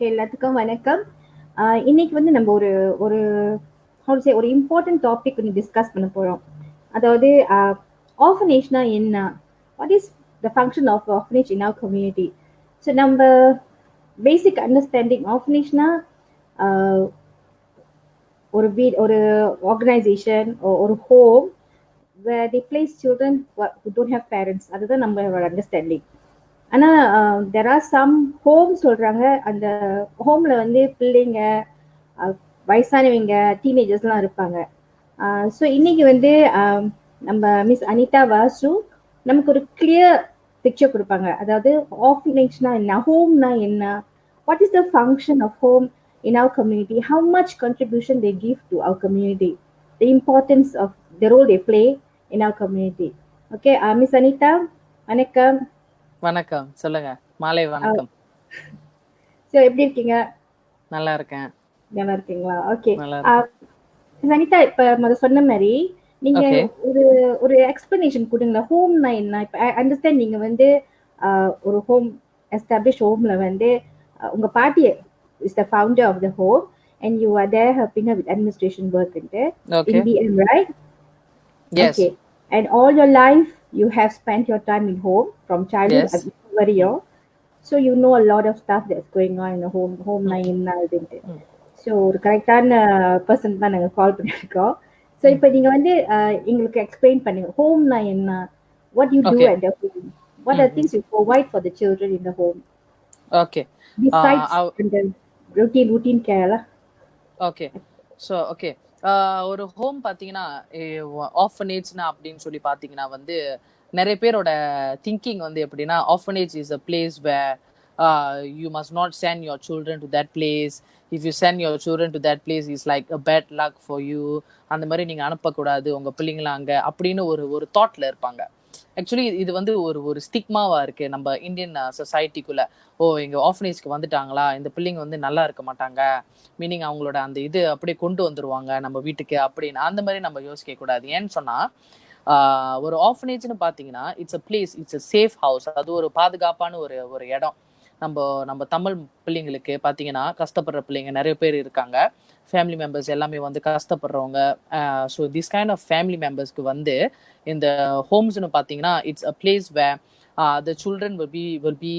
Okay, எல்லாத்துக்கும் வணக்கம். இன்னைக்கு வந்து நம்ம ஒரு ஒரு ஒரு இம்பார்ட்டன்ட் டாபிக் வந்து டிஸ்கஸ் பண்ண போறோம். அதாவது ஆர்ஃபனேஜ்னா என்ன, what is the function of orphanage in our community. So நம்ம பேசிக் அண்டர்ஸ்டாண்டிங் ஆர்ஃபனேஜ்னா ஒரு ஆர்கனைசேஷன், ஒரு home where they place children who don't have parents. அதுதான் நம்மளோட அண்டர்ஸ்டாண்டிங். ஆனா there are some homes சொல்றாங்க, அந்த ஹோம்ல வந்து பிள்ளைங்க, வயசானவங்க, டீனேஜர்ஸ்லாம் இருப்பாங்க. ஸோ இன்னைக்கு வந்து நம்ம மிஸ் அனிதா வாசு நமக்கு ஒரு கிளியர் பிக்சர் கொடுப்பாங்க. அதாவது ஆர்ஃபனேஜ்னா என்ன, ஹோம்னா என்ன, what is the function of home in our community, how much contribution they give to our community, the importance of the role they play in our community. Okay, Miss Anita, வணக்கம். வணக்கம், சொல்லுங்க. மாலை வணக்கம். சோ எப்படி இருக்கீங்க? நல்லா இருக்கேன். நல்லா இருக்கீங்களா? ஓகே. நல்லா இருக்கேன். அனிதா, இப்ப முத சொன்ன மாதிரி நீங்க ஒரு ஒரு எக்ஸ்பிளனேஷன் கொடுங்க. ஹோம்னா என்ன? இப்ப அண்டர்ஸ்டாண்ட், நீங்க வந்து ஒரு ஹோம் எஸ்டாப்ளிஷ் ஹோம்ல வந்து உங்க பாட்டி is the founder of the home and you are there helping her with administration work in BM, right? Yes. Okay. And all your life you have spent your time in home from childhood Yes. very young. So you know a lot of stuff that's going on in the home னா இதுன்ட்டு. So ஒரு கரெக்டான person தான் நாங்கள் கால் பண்ணியிருக்கோம். So இப்போ நீங்கள் வந்து எங்களுக்கு எக்ஸ்பிளைன் பண்ணுங்க, ஹோம்னா என்ன, what you do at the home, what are things you provide for the children in the home. Okay. Besides அந்த routine care. Okay. So okay, ஒரு ஹோம் பார்த்தீங்கன்னா ஆர்ஃபனேஜ்னா அப்படின்னு சொல்லி பார்த்தீங்கன்னா வந்து நிறைய பேரோட திங்கிங் வந்து எப்படின்னா, orphanage is a place where you must not send your children to that place. If you send your children to that place, it's like a bad luck for you. அந்த மாதிரி நீங்க அனுப்பக்கூடாது உங்க பிள்ளைங்கள அங்க அப்படின்னு ஒரு தாட்ல இருப்பாங்க. ஆக்சுவலி இது வந்து ஒரு ஸ்டிக்மாவா இருக்கு நம்ம இந்தியன் சொசைட்டிக்குள்ள. எங்க ஆர்ஃபனேஜ்க்கு வந்துட்டாங்களா, இந்த பிள்ளைங்க வந்து நல்லா இருக்க மாட்டாங்க, மீனிங் அவங்களோட அந்த இது அப்படியே கொண்டு வந்துருவாங்க நம்ம வீட்டுக்கு அப்படின்னு அந்த மாதிரி நம்ம யோசிக்க கூடாது. ஏன்னு சொன்னா ஒரு ஆர்ஃபனேஜ்னு பாத்தீங்கன்னா it's a place, it's a safe house. அது ஒரு பாதுகாப்பான ஒரு இடம். நம்ம தமிழ் பிள்ளைங்களுக்கு பார்த்தீங்கன்னா கஷ்டப்படுற பிள்ளைங்க நிறைய பேர் இருக்காங்க, ஃபேமிலி மெம்பர்ஸ் எல்லாமே வந்து கஷ்டப்படுறவங்க. So this kind of family மெம்பர்ஸ்க்கு வந்து இந்த ஹோம்ஸ்னு பார்த்தீங்கன்னா it's a place where the children will be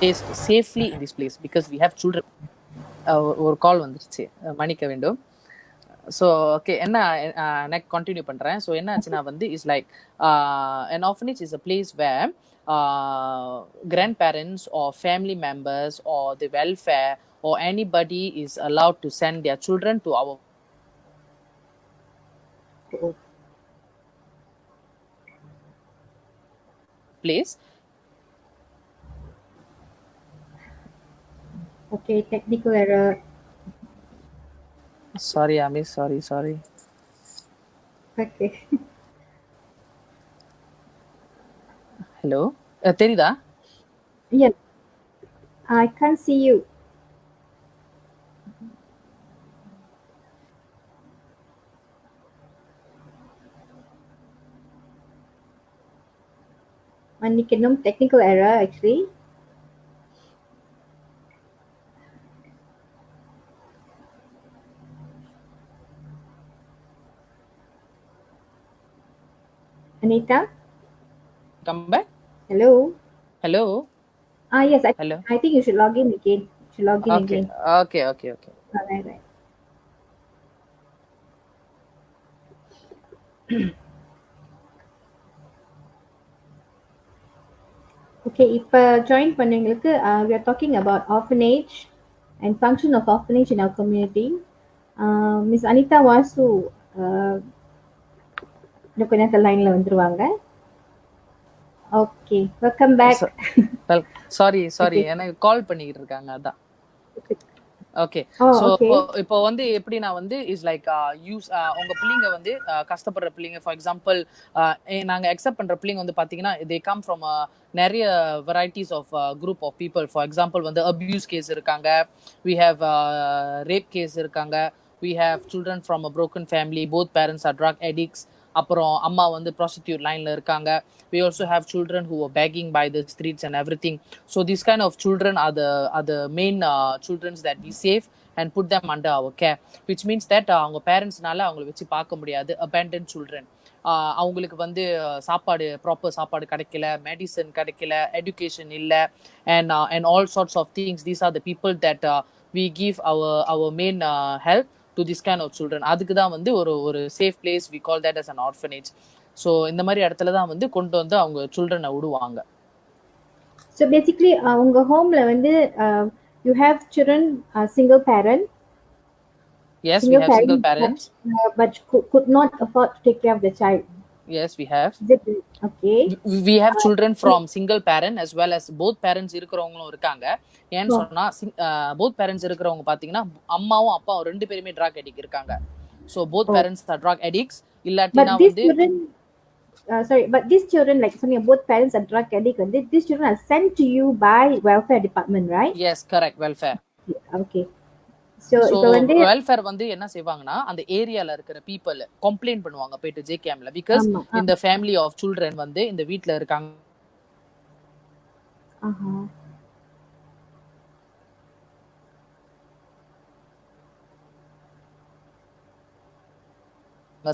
placed safely in this place because we have children. ஒரு கால் வந்துருச்சு, மன்னிக்க வேண்டும். ஸோ ஓகே, என்ன நெக்ஸ்ட் கண்டினியூ பண்ணுறேன். ஸோ என்ன ஆச்சுன்னா வந்து is like an orphanage is a place where grandparents or family members or the welfare or anybody is allowed to send their children to our place. Okay, technical error. Sorry, Ami. Sorry. Okay. Hello. தெரியுதா? Yeah. I can't see you. மன்னிக்கணும், technical error actually. Anita? Come back. Hello? Yes. Hello. I think you should log in again. Okay. Right. Okay, இப்போ join பண்ணவங்களுக்கு we are talking about orphanage and function of orphanage in our community. Miss Anita Vasu இன்னும் கொஞ்ச நேரத்துல லைன்ல வந்துருவாங்க. Okay, welcome back. Sorry எனக்கு கால் பண்ணிட்டு இருக்காங்க, அதான். ஓகே, ஸோ இப்போ வந்து எப்படின்னா வந்து இஸ் லைக் உங்க பிள்ளைங்க வந்து கஷ்டப்படுற பிள்ளைங்க, ஃபார் எக்ஸாம்பிள் நாங்க அக்செப்ட் பண்ற பிள்ளைங்க வந்து பாத்தீங்கன்னா தே கம் ஃப்ரம் நிறைய varieties of group of people. For example வந்து அபியூஸ் கேஸ் இருக்காங்க, வி ஹேவ் ரேப் கேஸ் இருக்காங்க, we have children from a broken family, both parents are drug addicts, அப்புறம் அம்மா வந்து ப்ராஸ்டிடியூட் லைன்ல இருக்காங்க. We also have children who are begging by the streets and everything. So these kind of children are the main children that we save and put them under our care, which means that அவங்க பேரண்ட்ஸ்னால அவங்கள வச்சு பார்க்க முடியாது. abandoned children, அவங்களுக்கு வந்து சாப்பாடு proper சாப்பாடு கிடைக்கல, மெடிசன் கிடைக்கல, எஜுகேஷன் இல்லை, and all sorts of things. These are the people that we give our main help to this kind of children. அதுக்கு தான் வந்து ஒரு safe place, we call that as an orphanage. So இந்த மாதிரி இடத்துல தான் வந்து கொண்டு வந்து அவங்க சில்ட்ரனை விடுவாங்க. ஸோ பேசிக்லி உங்க ஹோம்ல வந்து you have children single parent. Yes, we have single parents, but could not afford to take care of the child. Yes, we have. Okay. We have children from single parent as well as both parents இருக்கிறவங்களும் இருக்காங்க. ஏன்னு சொன்னா both parents இருக்கிறவங்க பாத்தீங்கன்னா அம்மாவும் அப்பாவும் ரெண்டு பேருமே drug addict இருக்காங்க. So both parents are drug addicts. இல்லாட்டினா வந்து sorry, but these children, like something, both parents are drug addicts, and these children are sent to you by welfare department, right? Yes, correct, welfare. Okay. So welfare வந்து என்ன செய்வாங்கன்னா அந்த ஏரியால இருக்கிற people complaint பண்ணுவாங்க போயிட்டு ஜேகேஎம்ல, because இந்த family of children வந்து இந்த வீட்ல இருக்காங்க.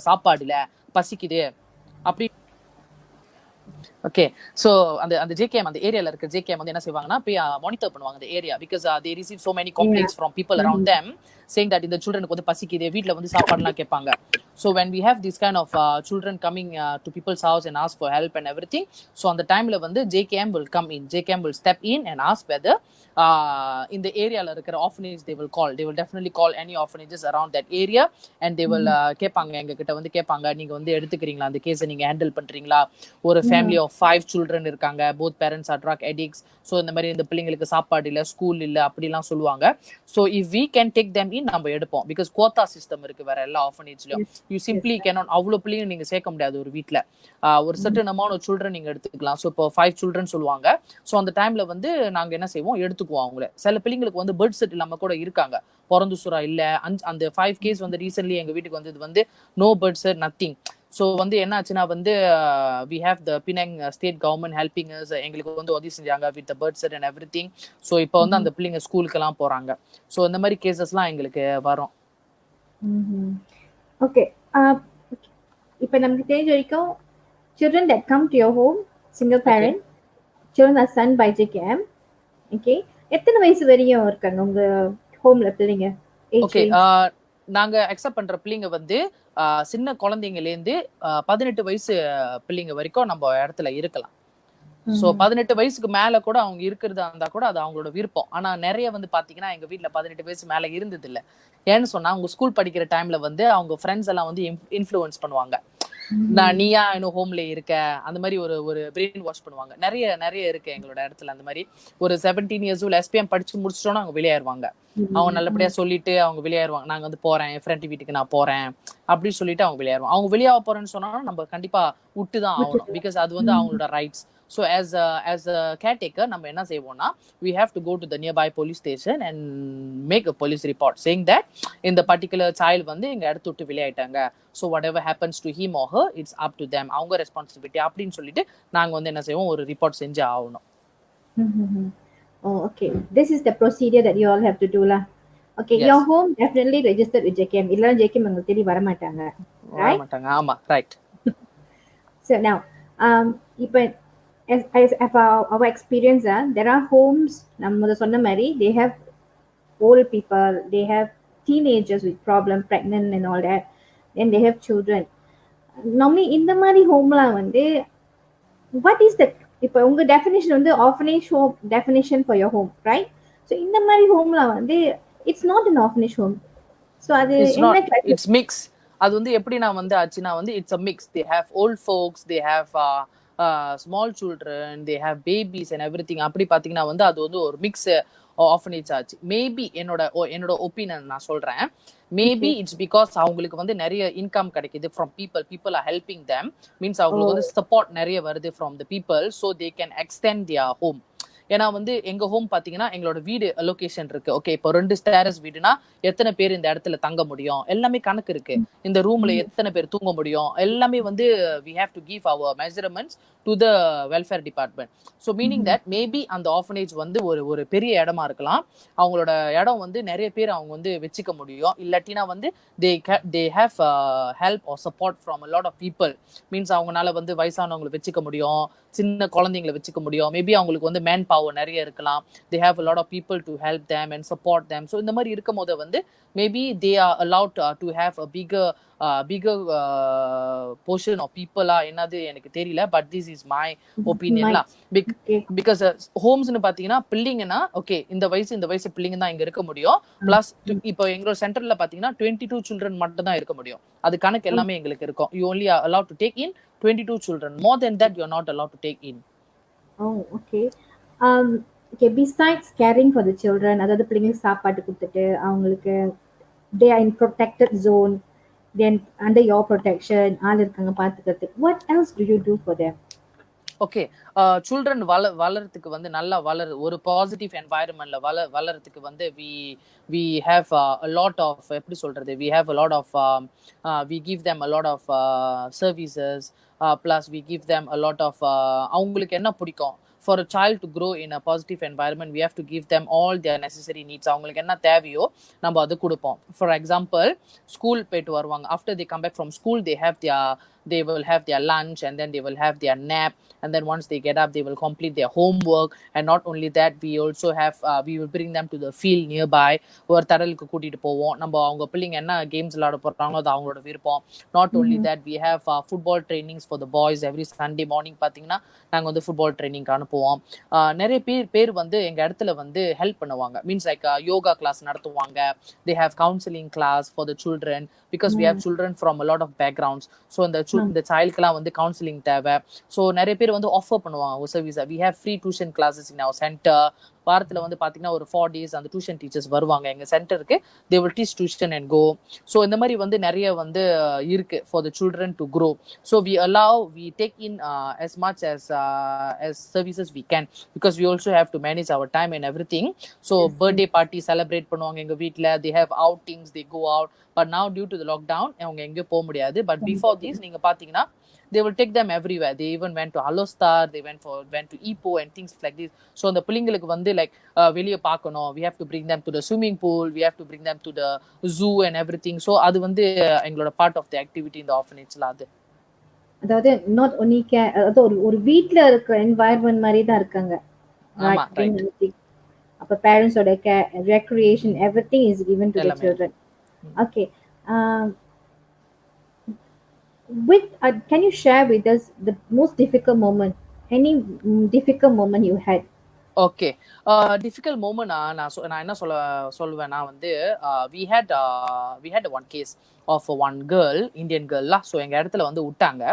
சாப்பாடு இல்ல, பசிக்குது அப்படி. ஓகே, சோ அந்த ஜேகேஎம், அந்த ஏரியால இருக்க ஜேகேஎம் வந்து என்ன செய்வாங்கன்னா போய் மானிட்டர் பண்ணுவாங்க அந்த area, because they receive so many complaints from people around them saying that இந்த childrenக்கு வந்து பசிக்குது, வீட்ல வந்து சாப்பாடுலாம் கேட்பாங்க. So when we have this kind of children coming to people's house and ask for help and everything, so அந்த டைம்ல வந்து JKM will come in, JKM will step in and ask whether in the area la இருக்கிற orphanage they will definitely call any orphanages around that area, and they will கேட்பாங்க, எங்க கிட்ட வந்து கேட்பாங்க, நீங்க வந்து எடுத்துக்கிறீங்களா அந்த கேஸை, நீங்க ஹேண்டில் பண்றீங்களா, ஒரு family of 5 children இருக்காங்க, both parents are drug addicts, so இந்த மாதிரி இந்த பிள்ளைங்களுக்கு சாப்பாடு இல்ல, ஸ்கூல் இல்ல அப்படிலாம் சொல்லுவாங்க. So if we can take them in, நம்ம எடுப்போம், because quota system இருக்கு வேற எல்லா orphanageலயும். You simply cannot, அவ்வளவு பிள்ளைங்க நீங்க சேர்க்க முடியாது ஒரு வீட்ல, ஒரு certain amount of children நீங்க எடுத்துக்கலாம். So இப்போ 5 children சொல்லுவாங்க. So அந்த டைம்ல வந்து நாங்க என்ன செய்வோம், எடுத்துக்குவோம் அவங்கள. சில பிள்ளைங்களுக்கு வந்து பர்த் செட் இல்லாம கூட இருக்காங்க, பிறந்து சுறா இல்ல. அந்த 5 கேஸ் வந்து ரீசென்ட்லி எங்க வீட்டுக்கு வந்து no birth cert, nothing. So வந்து என்ன ஆச்சுன்னா வந்து we have the Penang state government helping us, எங்களுக்கு வந்து உதவி செஞ்சாங்க with the birth cert and everything. So இப்போ வந்து அந்த பிள்ளைங்க ஸ்கூலுக்கெல்லாம் போறாங்க. ஸோ இந்த மாதிரி கேசஸ்லாம் எங்களுக்கு வரும். ஓகே, இப்போ நமக்கு தெரிஞ்ச வரைக்கும் children that come to your home, single parent, children are sent by JKM. Okay, எத்தனை வயசு வரையும் இருக்காங்க உங்க ஹோம்ல பிள்ளைங்க? ஓகே, நாங்க அக்செப்ட் பண்ற பிள்ளைங்க வந்து சின்ன குழந்தைங்கல இருந்து 18 வயசு பிள்ளைங்க வரைக்கும் நம்ம இடத்துல இருக்கலாம். சோ 18 வயசுக்கு மேல கூட அவங்க இருக்கிறதா இருந்தா கூட அது அவங்களோட விருப்பம். ஆனா நிறைய வந்து பாத்தீங்கன்னா எங்க வீட்டுல 18 வயசு மேல இருந்தது இல்ல. ஏன்னு சொன்னா அவங்க ஸ்கூல் படிக்கிற டைம்ல வந்து அவங்க ஃப்ரெண்ட்ஸ் எல்லாம் வந்து இன்ஃப்ளூயன்ஸ் பண்ணுவாங்க, நீயா இன்னும் ஹோம்ல இருக்க, அந்த மாதிரி ஒரு பிரெயின் வாஷ் பண்ணுவாங்க. நிறைய இருக்கு எங்களோட இடத்துல அந்த மாதிரி. ஒரு 17 years SPM படிச்சு முடிச்சிட்டோம்னா அவங்க வெளியாயிருவாங்க. அவங்க நல்லபடியா சொல்லிட்டு அவங்க வெளியாயிருவாங்க, நாங்க வந்து போறேன் என் ஃப்ரெண்ட் வீட்டுக்கு நான் போறேன் அப்படின்னு சொல்லிட்டு அவங்க வெளியாயிருவாங்க. அவங்க வெளியாக போறேன்னு சொன்னா நம்ம கண்டிப்பா விட்டுதான் ஆகணும், பிகாஸ் அது வந்து அவங்களோட rights. So as a caretaker, நம்ம என்ன செய்வோம்னா we have to go to the nearby police station and make a police report saying that இந்த particular child வந்து எங்க இடத்து விட்டு வெளியாயிட்டாங்க, so whatever happens to him or her, it's up to them, அவங்க responsibility அப்படின்னு சொல்லிட்டு நாங்க வந்து என்ன செய்வோம், ஒரு ரிப்போர்ட் செஞ்சு ஆகணும். Oh, okay. This is the procedure that you all have to do lah. Okay, yes. Your home definitely registered with JKM. இல்ல JKM உங்களுக்கு தேடி வர மாட்டாங்க, right? வர மாட்டாங்க, ஆமா, right. So now இப்போ as our experience, there are homes, நம்ம சொன்ன மாதிரி, they have old people, they have teenagers with problem, pregnant and all that, and they have children. Normally இந்த மாதிரி ஹோம்லாம் வந்து what is the, இப்போ உங்க டெஃபினிஷன் வந்து orphanage home definition for your home, right? So இந்த மாதிரி ஹோம்லாம் வந்து it's not an orphanage home. So அது it's mix. அது வந்து எப்படினா வந்து ஆச்சுனா வந்து it's a mix. They have old folks, they have small children, they have babies and everything. அப்படி பாத்தீங்கன்னா வந்து அது வந்து ஒரு மிக்ஸ் ஆர்ஃபனேஜ் ஆச்சு. மேபி என்னோட ஒப்பீனியன் நான் சொல்றேன், மேபி இட்ஸ் பிகாஸ் அவங்களுக்கு வந்து நிறைய இன்கம் கிடைக்குது from people are helping them, means அவங்களுக்கு வந்து சப்போர்ட் நிறைய வருது from the people, so they can extend their home. ஏன்னா வந்து எங்க ஹோம் பாத்தீங்கன்னா எங்களோட வீடு லொகேஷன் இருக்கு. ஓகே, இப்போ 2 ஸ்டேரஸ் வீடுனா எத்தனை பேர் இந்த இடத்துல தங்க முடியும் எல்லாமே கணக்கு இருக்கு. இந்த ரூம்ல எத்தனை பேர் தூங்க முடியும் எல்லாமே வந்து we have to give our measurements to the welfare department. So meaning that maybe அந்த ஆர்ஃபனேஜ் வந்து ஒரு பெரிய இடமா இருக்கலாம். அவங்களோட இடம் வந்து நிறைய பேர் அவங்க வந்து வச்சுக்க முடியும். இல்லாட்டினா வந்து they have help or support from a lot of people. Means அவங்களால வந்து வயசானவங்களை வச்சுக்க முடியும், சின்ன குழந்தைங்களை வச்சுக்க முடியும். மேபி அவங்களுக்கு வந்து மேன் பவர் நிறைய இருக்கலாம். they have a lot of people to help them and support them. So இந்த மாதிரி இருக்கும் போது வந்து maybe they are allowed to have a bigger portion of people என்னது எனக்கு தெரியல, but this is my opinion lah. Because homes னு பாத்தீங்கன்னா பிள்ளைங்கன்னா ஓகே இந்த வயசு பிள்ளைங்க தான் இங்க இருக்க முடியும். பிளஸ் இப்போ எங்களோட சென்டர்ல பாத்தீங்கன்னா 22 children மட்டும் தான் இருக்க முடியும். அது கணக்கு எல்லாமே எங்களுக்கு இருக்கும். you only are allowed to take in 22 children. More than that you are not allowed to take in. Oh, okay. Okay, besides caring for the children, அதாவது பிள்ளைங்களுக்கு சாப்பாடு கொடுத்துட்டு அவங்களுக்கு they are in protected zone, then under your protection ஆள் இருக்காங்க பாத்துக்கிறதுக்கு, what else do you do for them? Okay, children வளர்றதுக்கு வந்து நல்லா ஒரு பாசிட்டிவ் என்வாயர்மெண்ட்ல வளர்றதுக்கு வந்து we have a lot of எப்படி சொல்றது, we have a lot of we give them a lot of services, plus we give them a lot of அவங்களுக்கு என்ன பிடிக்கும். For a child to grow in a positive environment, we have to give them all their necessary needs. அவங்களுக்கு என்ன தேவையோ நம்ம அது கொடுப்போம். For example, school போயிட்டு வருவாங்க. After they come back from school, they will have their lunch, and then they will have their nap, and then once they get up they will complete their homework. And not only that, we also have we will bring them to the field nearby. ஒரு தடலுக்கு கூட்டிட்டு போவோம். நம்ம அவங்க பிள்ளைங்க என்ன games விளையாட போறாங்களோ அது அவங்களோட விருப்பம். Not only that, we have football trainings for the boys. Every Sunday morning பாத்தீங்கன்னா நாங்க வந்து ஃபுட்பால் ட்ரைனிங் அனுப்புவோம். நிறைய பேர் வந்து எங்க இடத்துல வந்து ஹெல்ப் பண்ணுவாங்க. மீன்ஸ் லைக் யோகா கிளாஸ் நடத்துவாங்க. they have counseling class for the children because we have children from a lot of backgrounds. So இந்த சைல்டுக்குலாம் வந்து கவுன்சிலிங் தேவை. ஸோ நிறைய பேர் வந்து ஆஃபர் பண்ணுவாங்க service. we have free tuition classes in our center. வாரத்துல வந்து பாத்தீங்கன்னா ஒரு 4 days அந்த டியூஷன் டீச்சர்ஸ் வருவாங்க எங்க சென்டருக்கு. they will teach tuition and go. So இந்த மாதிரி வந்து நிறைய வந்து இருக்கு for the children to grow. So we take in as much as services we can, because we also have to manage our time and everything. So birthday party celebrate பண்ணுவாங்க எங்க வீட்ல. they have outings, they go out. But now due to the lockdown அவங்க எங்கேயும் போக முடியாது. But before this நீங்க பாத்தீங்கன்னா they will take them everywhere. They even went to Alostar, they went to Ipoh and things like this. So அந்த பிள்ளைங்களுக்கு வந்து like வெளிய பார்க்கணும், we have to bring them to the swimming pool, we have to bring them to the zoo and everything. So அது வந்து எங்களோட part of the activity in the orphanage ல. அதாவது not only அதாவது ஒரு வீட்ல இருக்கிற environment மாதிரி தான் இருக்காங்க. ஆமா, right. அப்ப parents ஓட recreation everything is given to the children. Okay. Can you share with us the most difficult moment? Any difficult moment you had? Okay, difficult moment நான் என்ன சொல்லுவேன்னா வந்து we had one case of one girl, Indian girl lah. So எங்க இடத்துல வந்து விட்டாங்க.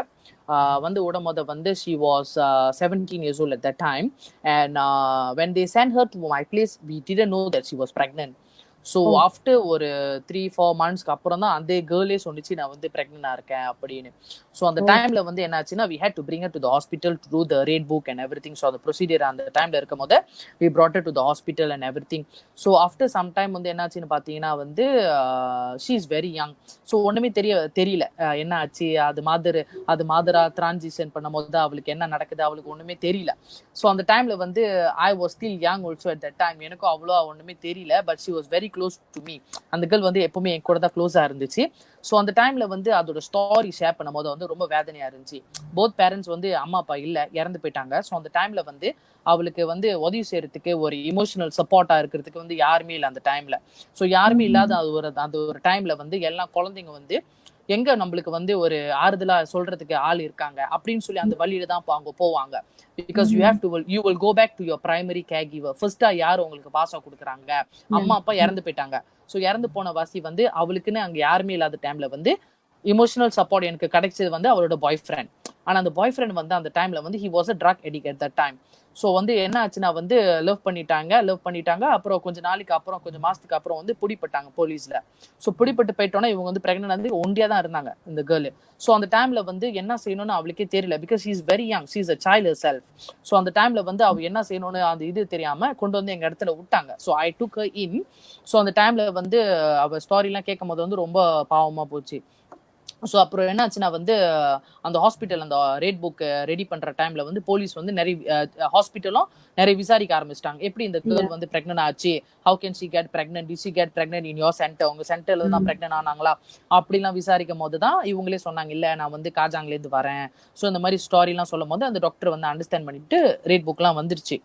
வந்து விடும் போது வந்து she was 17 years old at that time. And when they sent her to my place, we didn't know that she was pregnant. So after ஒரு 3-4 monthsக்கு அப்புறம் தான் அந்த கேர்ளே சொன்னிச்சு நான் வந்து பிரெக்னெண்டா இருக்கேன் அப்படின்னு. ஸோ அந்த டைம்ல வந்து என்னாச்சுன்னா we had to bring her to the hospital to do the rate book and everything. So அந்த ப்ரொசீடியர் அந்த டைம்ல இருக்கும் போது we brought her to the hospital and everything. So after some time வந்து என்னாச்சுன்னு பார்த்தீங்கன்னா வந்து she is very young. ஸோ ஒண்ணுமே தெரியல என்ன ஆச்சு. அது மாதரா டிரான்சிஷன் பண்ணும் போது அவளுக்கு என்ன நடக்குது அவளுக்கு ஒண்ணுமே தெரியல. ஸோ அந்த டைம்ல வந்து I was still young also at that time. எனக்கும் அவ்வளோ ஒண்ணுமே தெரியல. But she was very close to me. அந்த கேர்ள் வந்து எப்பவுமே என் கூட தான் க்ளோஸா இருந்துச்சு. ஸோ அந்த டைம்ல வந்து அதோட ஸ்டோரி ஷேர் பண்ணும் போது வந்து ரொம்ப வேதனையா இருந்துச்சு. போத் பேரண்ட்ஸ் வந்து அம்மா அப்பா இறந்து போயிட்டாங்க. ஸோ அந்த டைம்ல வந்து அவளுக்கு வந்து உதவி செய்யறதுக்கு ஒரு இமோஷனல் சப்போர்ட்டா இருக்கிறதுக்கு வந்து யாருமே இல்லை அந்த டைம்ல. ஸோ யாருமே இல்லாத அந்த ஒரு டைம்ல வந்து எல்லா குழந்தைங்க வந்து எங்க நம்மளுக்கு வந்து ஒரு ஆறுதலா சொல்றதுக்கு ஆள் இருக்காங்க அப்படின்னு சொல்லி அந்த வழியில தான் அவங்க போவாங்க. Because you will go back to your primary caregiver. ஃபர்ஸ்டா யார் உங்களுக்கு பாசா கொடுக்குறாங்க, அம்மா அப்பா இறந்து போயிட்டாங்க. ஸோ இறந்து போன வாசி வந்து அவளுக்குன்னு அங்க யாருமே இல்லாத டைம்ல வந்து இமோஷனல் சப்போர்ட் எனக்கு கிடைச்சது வந்து அவளோட பாய் ஃப்ரெண்ட். ஆனா அந்த பாய் ஃப்ரெண்ட் வந்து அந்த டைம்ல வந்து he was a drug addict at that time. So வந்து என்ன ஆச்சுன்னா வந்து லவ் பண்ணிட்டாங்க. அப்புறம் கொஞ்ச நாளைக்கு அப்புறம், கொஞ்சம் மாசத்துக்கு அப்புறம் வந்து பிடிப்பட்டாங்க போலீஸ்ல. ஸோ பிடிப்பட்டு போயிட்டோன்னா இவங்க வந்து பிரெக்னென்ட் வந்து ஒண்டியா தான் இருந்தாங்க இந்த கேர்ள். ஸோ அந்த டைம்ல வந்து என்ன செய்யணும்னு அவளுக்கே தெரியல. Because she is very young, she is a child herself. So அந்த டைம்ல வந்து அவ என்ன செய்யணும்னு அந்த இது தெரியாம கொண்டு வந்து எங்க இடத்துல விட்டாங்க. So I took her in. So அந்த டைம்ல வந்து அவ ஸ்டாரிலாம் கேட்கும் போது வந்து ரொம்ப பாவமா போச்சு. ஸோ அப்புறம் என்ன ஆச்சுன்னா வந்து அந்த ஹாஸ்பிட்டல் அந்த ரேட் புக் ரெடி பண்ற டைம்ல வந்து போலீஸ் வந்து நிறைய ஹாஸ்பிட்டலும் நிறைய விசாரிக்க ஆரம்பிச்சிட்டாங்க. எப்படி இந்த கேர்ள் வந்து பிரெக்னன்ட் ஆச்சு, how can she get pregnant, did she get pregnant in your centre, உங்க சென்டர்ல தான் பிரெக்னன்ட் ஆனாங்களா அப்படிலாம் விசாரிக்கும் போது தான் இவங்களே சொன்னாங்க, இல்ல நான் வந்து காஜாங்ல இருந்து வரேன். ஸோ இந்த மாதிரி ஸ்டாரிலாம் சொல்லும் போது அந்த டாக்டர் வந்து அண்டர்ஸ்டாண்ட் பண்ணிட்டு ரேட் புக்லாம் வந்துருச்சு.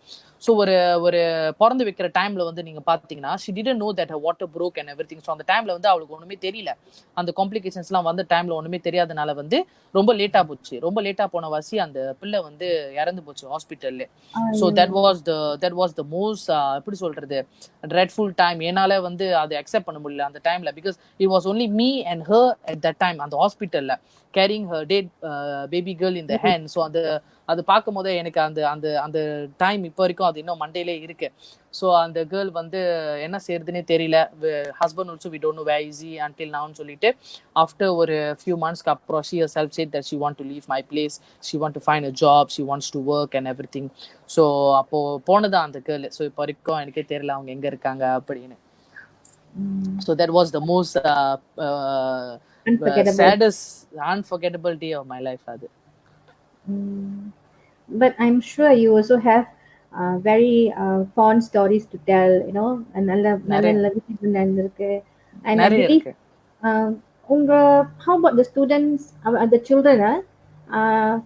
ஸோ ஒரு ஒரு பிறந்து வைக்கிற டைம்ல வந்து நீங்க பாத்தீங்கன்னா she didn't know that her water broke and everything. So அந்த டைம்ல வந்து அவளுக்கு ஒண்ணுமே தெரியல. அந்த காம்ப்ளிகேஷன்ஸ்லாம் வந்த டைம்ல ஒண்ணுமே தெரியாதனால வந்து ரொம்ப லேட்டா போச்சு. ரொம்ப லேட்டா போன வாசி அந்த பிள்ளை வந்து இறந்து போச்சு ஹாஸ்பிட்டல்ல. So that was the most எப்படி சொல்றது dreadful time. என்னால வந்து அதை அக்செப்ட் பண்ண முடியல அந்த டைம்ல. Because it was only me and her at that time அந்த ஹாஸ்பிட்டல்ல carrying her dead baby girl in the hand. So அது பார்க்கும் போதே எனக்கு அந்த அந்த அந்த டைம் இப்போ வரைக்கும் அது இன்னும் மண்டேலே இருக்கு. ஸோ அந்த கேர்ள் வந்து என்ன செய்யறதுன்னே தெரியல. Husband also we don't know where is he until நவுன்னு சொல்லிட்டு ஆஃப்டர் ஒரு ஃபியூ மந்த்ஸ்க்கு அப்புறம் she herself said that she want to leave my place, she want to find a job, she wants to work and everything. So அப்போ போனதான் அந்த girl. So இப்போ வரைக்கும் எனக்கே தெரியல அவங்க எங்க இருக்காங்க அப்படின்னு. So that was the most saddest unforgettable day of my life அது. But I'm sure you also have very fond stories to tell, you know, நல்ல விஷயம் நடந்திருக்கு. And I believe உங்க how about the students, the children,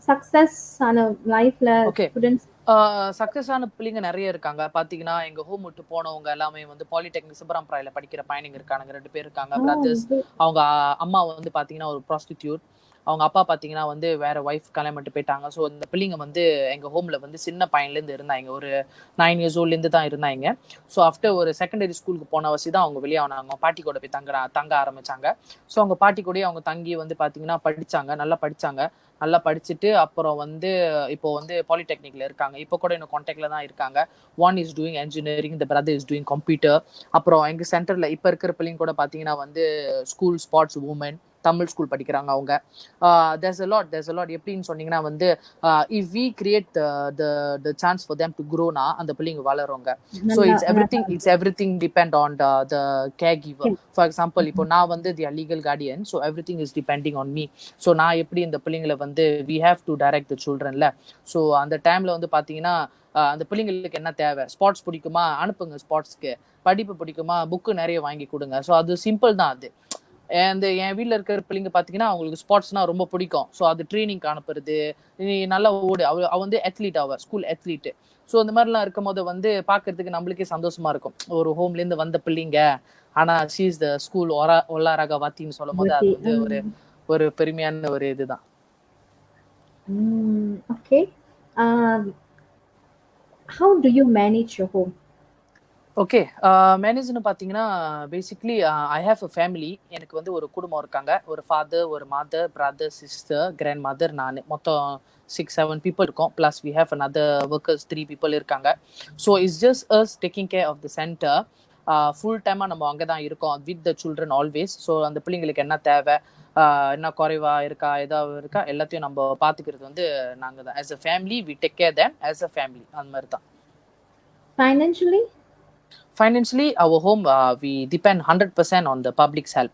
success ஆன லைஃப்ல students success ஆன பிள்ளைங்க நிறைய இருக்காங்க. பாத்தீங்கன்னா எங்க ஹோம் விட்டு போனவங்க எல்லாமே வந்து பாலிடெக்னிக் சிபராம்பாறையில படிக்கிற பையனுங்க இருக்காங்க. 2 பேர் இருக்காங்க பிரதர்ஸ். அவங்க அம்மா வந்து பாத்தீங்கன்னா ஒரு ப்ராஸ்டிடியூட், அவங்க அப்பா பாத்தீங்கன்னா வந்து வேற ஒய்ஃப் கல்யாணம் பண்ணிட்டு போயிட்டாங்க. ஸோ இந்த பிள்ளைங்க வந்து எங்க ஹோம்ல வந்து சின்ன பையன்ல இருந்து இருந்தாங்க, ஒரு 9 years old இருந்து தான் இருந்தாங்க. ஸோ ஆஃப்டர் ஒரு செகண்டரி ஸ்கூலுக்கு போன வசி தான் அவங்க வெளியானாங்க. பாட்டி கூட போய் தங்க ஆரம்பிச்சாங்க. ஸோ அவங்க பாட்டி கூட அவங்க தங்கி வந்து பாத்தீங்கன்னா படிச்சாங்க. நல்லா படிச்சுட்டு அப்புறம் வந்து இப்போ வந்து பாலிடெக்னிக்ல இருக்காங்க. இப்போ கூட இன்னும் கான்டாக்ட்ல தான் இருக்காங்க. One is doing engineering, the brother is doing computer. அப்புறம் எங்க சென்டர்ல இப்போ இருக்கிற பிள்ளைங்க கூட பாத்தீங்கன்னா வந்து school sports women Tamil school படிக்கிறாங்க அவங்க. there's a lot எப்படின்னு சொன்னீங்கன்னா வந்து if we create the chance for them to grow na அந்த பிள்ளைங்க வளருவாங்க. so it's everything depend on the caregiver. for example இப்போ நான் வந்து the legal guardian, so everything is depending on me. so நான் எப்படி இந்த பிள்ளைங்களை வந்து we have to direct the children ல. so அந்த டைம்ல வந்து பாத்தீங்கன்னா அந்த பிள்ளைங்களுக்கு என்ன தேவை, ஸ்பாட்ஸ் பிடிக்குமா அனுப்புங்க, ஸ்பாட்ஸ்க்கு படிப்பு பிடிக்குமா புக்கு நிறைய வாங்கி கொடுங்க. ஸோ அது சிம்பிள் தான் அது. அண்ட் என் வீட்டில் இருக்கிற பிள்ளைங்க பார்த்தீங்கன்னா அவங்களுக்கு ஸ்போர்ட்ஸ்னா ரொம்ப பிடிக்கும். ஸோ அது ட்ரைனிங்க்கு அனுப்புறது, நீ நல்லா ஓடு, அவ வந்து அத்லீட், ஸ்கூல் அத்லீட்டு. ஸோ இந்த மாதிரிலாம் இருக்கும் போது வந்து பார்க்கறதுக்கு நம்மளுக்கே சந்தோஷமா இருக்கும். ஒரு ஹோம்லேருந்து வந்த பிள்ளைங்க ஆனா ஷீஸ் த ஸ்கூல் ஒல்லாரக வாத்தின்னு சொல்லும் போது அது வந்து ஒரு பெருமையான ஒரு இதுதான். Okay, how do you manage your home? Okay, மேனேஜ்னு பார்த்தீங்கன்னா basically I have a family. எனக்கு வந்து ஒரு குடும்பம் இருக்காங்க. ஒரு ஃபாதர், ஒரு mother, brother, sister, grand mother, நான் மொத்தம் 6-7 people இருக்கோம். Plus we have another workers 3 people இருக்காங்க. So it's just us taking care of the center. Full டைமாக நம்ம அங்கே தான் இருக்கோம் with the children always. So அந்த பிள்ளைங்களுக்கு என்ன தேவை, என்ன குறைவா இருக்கா, ஏதாவது இருக்கா, எல்லாத்தையும் நம்ம பார்த்துக்கிறது வந்து நாங்கள் தான். As a family we take care them as a family, அந்த மாதிரி தான். Financially, our home, we depend 100% on the public's help.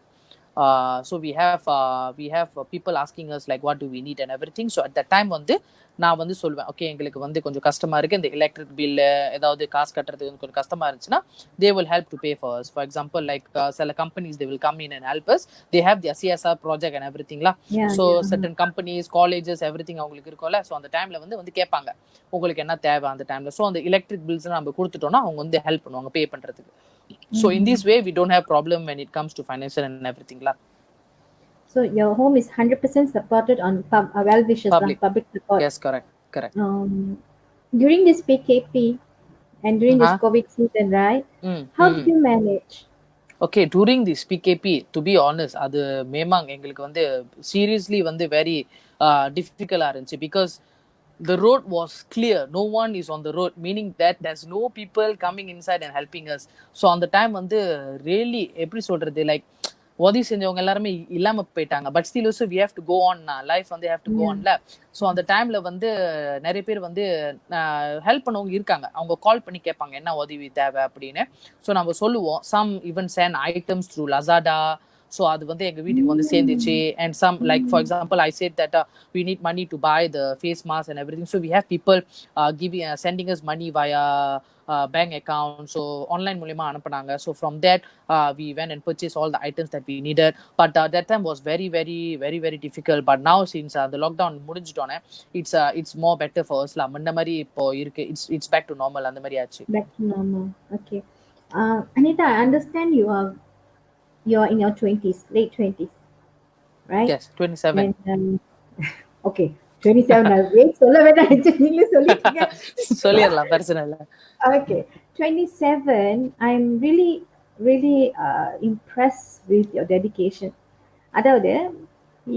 So we have people asking us like what do we need and everything. So at that time வந்து நான் வந்து சொல்லுவேன், okay எங்களுக்கு வந்து கொஞ்சம் கஷ்டமா இருக்கு, இந்த எலக்ட்ரிக் பில் ஏதாவது காசு கட்டுறது கொஞ்சம் கஷ்டமா இருந்துச்சுன்னா they will help to pay for us. For example, like சில companies they will come in and help us. They have their CSR project and everything la. So certain companies, colleges, everything அவங்களுக்கு இருக்கும்ல. So அந்த டைம்ல வந்து கேட்பாங்க உங்களுக்கு என்ன தேவை அந்த டைம்ல. ஸோ அந்த எலக்ட்ரிக் பில்ஸ் நம்ம கொடுத்துட்டோம்னா அவங்க வந்து ஹெல்ப் பண்ணுவாங்க பே பண்றதுக்கு. So in this way we don't have problem when it comes to financial and everything la. So your home is 100% supported on well wishes, public support. Yes, correct. During this PKP and during this COVID season, right? How did you manage? Okay, during this PKP, to be honest, அது மேமாங் எங்களுக்கு வந்து seriously வந்து very டிஃபிகல்ட்டா இருந்துச்சு. Because the road was clear, no one is on the road, meaning that there's no people coming inside and helping us. So on the time வந்து really எப்படி சொல்றது, like உதவி செஞ்சவங்க எல்லாருமே இல்லாம போயிட்டாங்க. But still also we have to go on, life வந்து have to go on ல. ஸோ அந்த டைம்ல வந்து நிறைய பேர் வந்து ஹெல்ப் பண்ணவங்க இருக்காங்க. அவங்க கால் பண்ணி கேட்பாங்க என்ன உதவி தேவை அப்படின்னு. ஸோ நம்ம சொல்லுவோம். Some even sent items through Lazada. So அது வந்து எங்க வீட்டுக்கு வந்து சேர்ந்துச்சு. And some like for example I said that we need money to buy the face mask and everything. So we have people sending us money via bank account. So online மூலமா அனுப்புனாங்க. So from that we went and purchased all the items that we needed. But that time was very very very very difficult. But now since the lockdown முடிஞ்சிட்டோனே it's more better for us la. முன்ன மாதிரி இப்போ இருக்கு. It's back to normal. அந்த மாதிரி ஆச்சு. Back to normal. Okay. Anita, I understand you're in your 20s, late 20s, right? Yes, 27. And, okay, 27. Wait, சொல்ல வேண்டாம், நீங்களே சொல்லிட்டீங்க. சொல்லிடலாம், பிரச்சனை இல்லை. Okay, 27. I'm really impressed with your dedication. அதாவது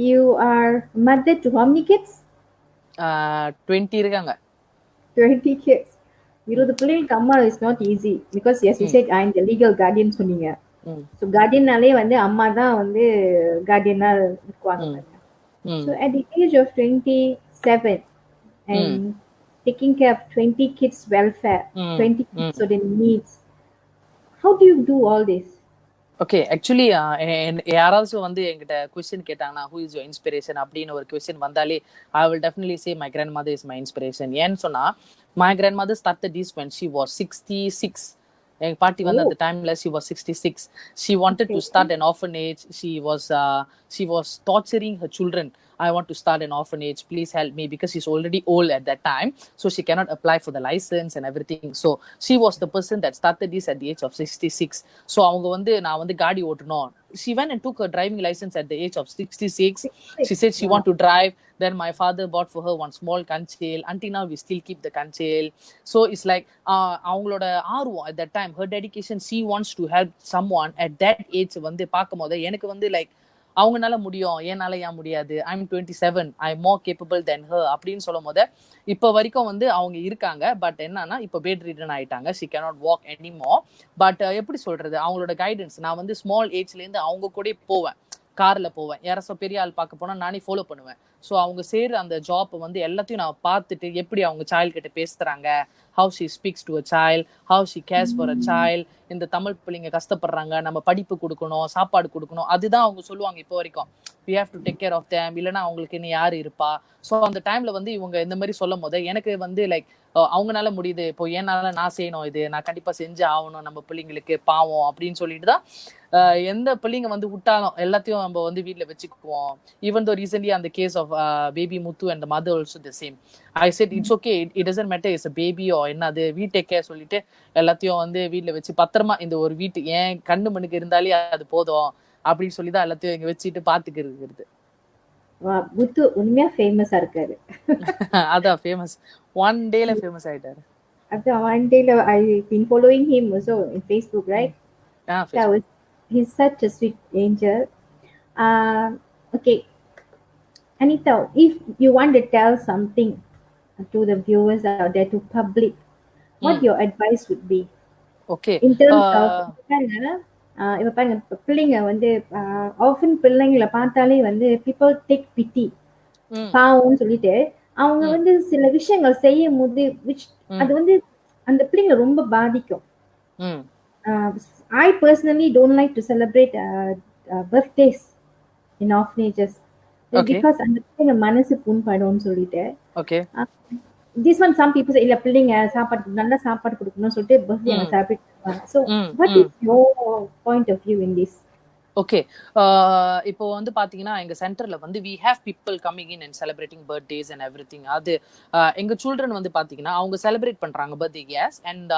you are mother to how many kids? 20 இருக்காங்க. 20 kids. 20 பிள்ளைங்களுக்கு அம்மா is not easy because yes, you said I'm the legal guardian சொன்னீங்க. So guardianனாலே வந்து அம்மா தான் வந்து guardian-ஆ இருக்குவாங்க. So at the age of 27 and taking care of 20 kids welfare, 20 kids their needs, how do you do all this? Okay, actually யாராவது வந்து என்கிட்ட question கேட்டாங்கன்னா who is your inspiration அப்படின்னு ஒரு கொஸ்டின் வந்தாலே I will definitely say my grandmother is my inspiration. ஏன்னு சொன்னா my grandmother started this when she was 66. எங்க பாட்டி வந்து அந்த டைம்ல she was 66. She wanted to start an orphanage. She was torturing her children. I want to start an orphanage, please help me, because she's already old at that time, so she cannot apply for the license and everything. So she was the person that started this at the age of 66. So அவங்க வந்து நான் வந்து காடி ஓட்டணும். She went and took her driving license at the age of 66. She said she want to drive. Then my father bought for her one small kanchel. Until now we still keep the kanchel. So it's like அவங்களோட ஆர்வம் at that time, her dedication, she wants to help someone at that age. வந்து பார்க்கும்போது எனக்கு வந்து like அவங்கனால முடியும், ஏனால ஏன் முடியாது, I'm 27, I'm more capable than her அப்படின்னு சொல்லும் போது இப்போ வரைக்கும் வந்து அவங்க இருக்காங்க. பட் என்னன்னா இப்போ பெட் ரிடன் ஆயிட்டாங்க. she cannot walk anymore. But எப்படி சொல்றது, அவங்களோட கைடன்ஸ் நான் வந்து ஸ்மால் ஏஜ்ல இருந்து அவங்க கூட போவேன், கார்ல போவேன். யாராச்சும் பெரிய ஆள் பார்க்க போனா நானே ஃபாலோ பண்ணுவேன். ஸோ அவங்க செய்யற அந்த ஜாப் வந்து எல்லாத்தையும் நான் பார்த்துட்டு எப்படி அவங்க சைல்டு கிட்ட பேசுறாங்க, how she speaks to a child, how she cares for a child. இந்த தமிழ் பிள்ளைங்க கஷ்டப்படுறாங்க, நம்ம படிப்பு கொடுக்கணும், சாப்பாடு கொடுக்கணும், அதுதான் அவங்க சொல்லுவாங்க இப்போ வரைக்கும். we have to take care of them, இல்லைன்னா அவங்களுக்கு இன்னும் யாரு இருப்பா. ஸோ அந்த டைம்ல வந்து இவங்க இந்த மாதிரி சொல்லும் போது எனக்கு வந்து லைக் அவங்கனால முடியுது, இப்போ ஏனால நான் செய்யணும், இது நான் கண்டிப்பா செஞ்சு ஆகணும் நம்ம பிள்ளைங்களுக்கு, பாவம் அப்படின்னு சொல்லிட்டு தான் எந்த பிள்ளைங்க வந்து விட்டாலும் எல்லாத்தையும் நம்ம வந்து வீட்டுல வச்சுக்குவோம். ஈவன் தோ ரீசன்ட்லி அந்த case of baby Muthu and mother also the same. I said it's okay, it doesn't matter it's a baby or என்னது, we take care சொல்லிட்டு எல்லாத்தையும் வந்து வீட்டுல வச்சு பத்திரமா இந்த ஒரு வீட்டு ஏன் கண்ணு மண்ணுக்கு இருந்தாலே அது போதும் அப்படின்னு சொல்லிதான் எல்லாத்தையும் இங்க வச்சுட்டு பாத்துக்கிறது. முத்து உண்மையா ஃபேமஸா இருக்காரு. அதான் ஃபேமஸ், ஒன் டேல ஃபேமஸ் ஆயிட்டாரு. அதான் ஒன் டேல I been following him also in Facebook, right? He's such a sweet angel. Okay, Anita, if you want to tell something to the viewers out there, to public, what your advice would be? Okay, in terms of இப்ப பாருங்க பிள்ளைங்க வந்து often பிள்ளைங்களை பார்த்தாலே வந்து people take pity, பாவம்னு சொல்லிட்டு அவங்க வந்து சில விஷயங்கள் செய்யும் போது அது வந்து அந்த பிள்ளைங்களை ரொம்ப பாதிக்கும். I personally don't like to celebrate birthdays in orphanages because அந்த பிள்ளைங்க மனசு புண்படும்னு சொல்லிட்டு. Okay, this one some people say இல்ல பிள்ளைங்க சாப்பாடு நல்ல சாப்பாடு கொடுக்கணும்னு சொல்லிட்டு பர்த்டே செலிப்ரேட் பண்ணுவாங்க. So what is your point of view in this? Okay, இப்போ வந்து பாத்தீங்கன்னா எங்க சென்டர்ல வந்து we have people coming in and celebrating birthdays and everything. அது எங்க children வந்து பாத்தீங்கன்னா அவங்க செலிப்ரேட் பண்றாங்க birthday, yes, and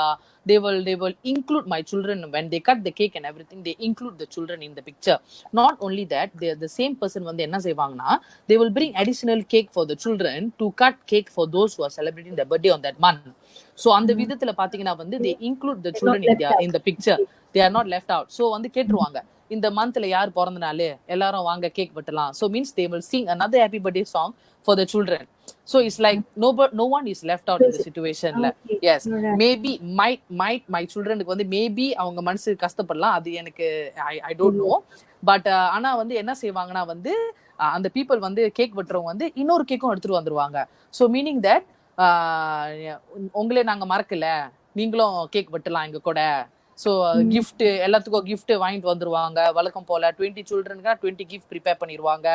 they will include my children when they cut the cake and everything. They include the children in the picture. Not only that, the same person வந்து என்ன செய்வாங்கன்னா they will bring additional cake for the children to cut cake for those who are celebrating their birthday on that month. So அந்த விதத்துல பாத்தீங்கன்னா வந்து they include the children in the picture. They are not left out. So வந்து கேட்டுருவாங்க இந்த மந்த்ல யார் பிறந்த நாள் எல்லாரும் வாங்க கேக் வெட்டலாம். So means they will sing another happy birthday song for the children. So it's like no one is left out in the situation la. Okay. Yes, Alright. maybe might my childrenக்கு வந்து maybe அவங்க மனசு கஷ்டப்படலாம், அது எனக்கு I don't know. But ஆனா வந்து என்ன செய்வாங்கன்னா வந்து அந்த பீப்புள் வந்து கேக் வெட்டுறவங்க வந்து இன்னொரு கேக்கும் எடுத்துட்டு வந்துருவாங்க. ஸோ மீனிங் தட் உங்களே நாங்க மறக்கல, நீங்களும் கேக் வெட்டலாம் எங்க கூட. ஸோ கிஃப்ட் எல்லாத்துக்கும் கிஃப்ட் வாங்கிட்டு வந்துருவாங்க. வழக்கம் போல 20 சில்ட்ரனுக்கு 20 கிஃப்ட் ப்ரிப்பேர் பண்ணிடுவாங்க.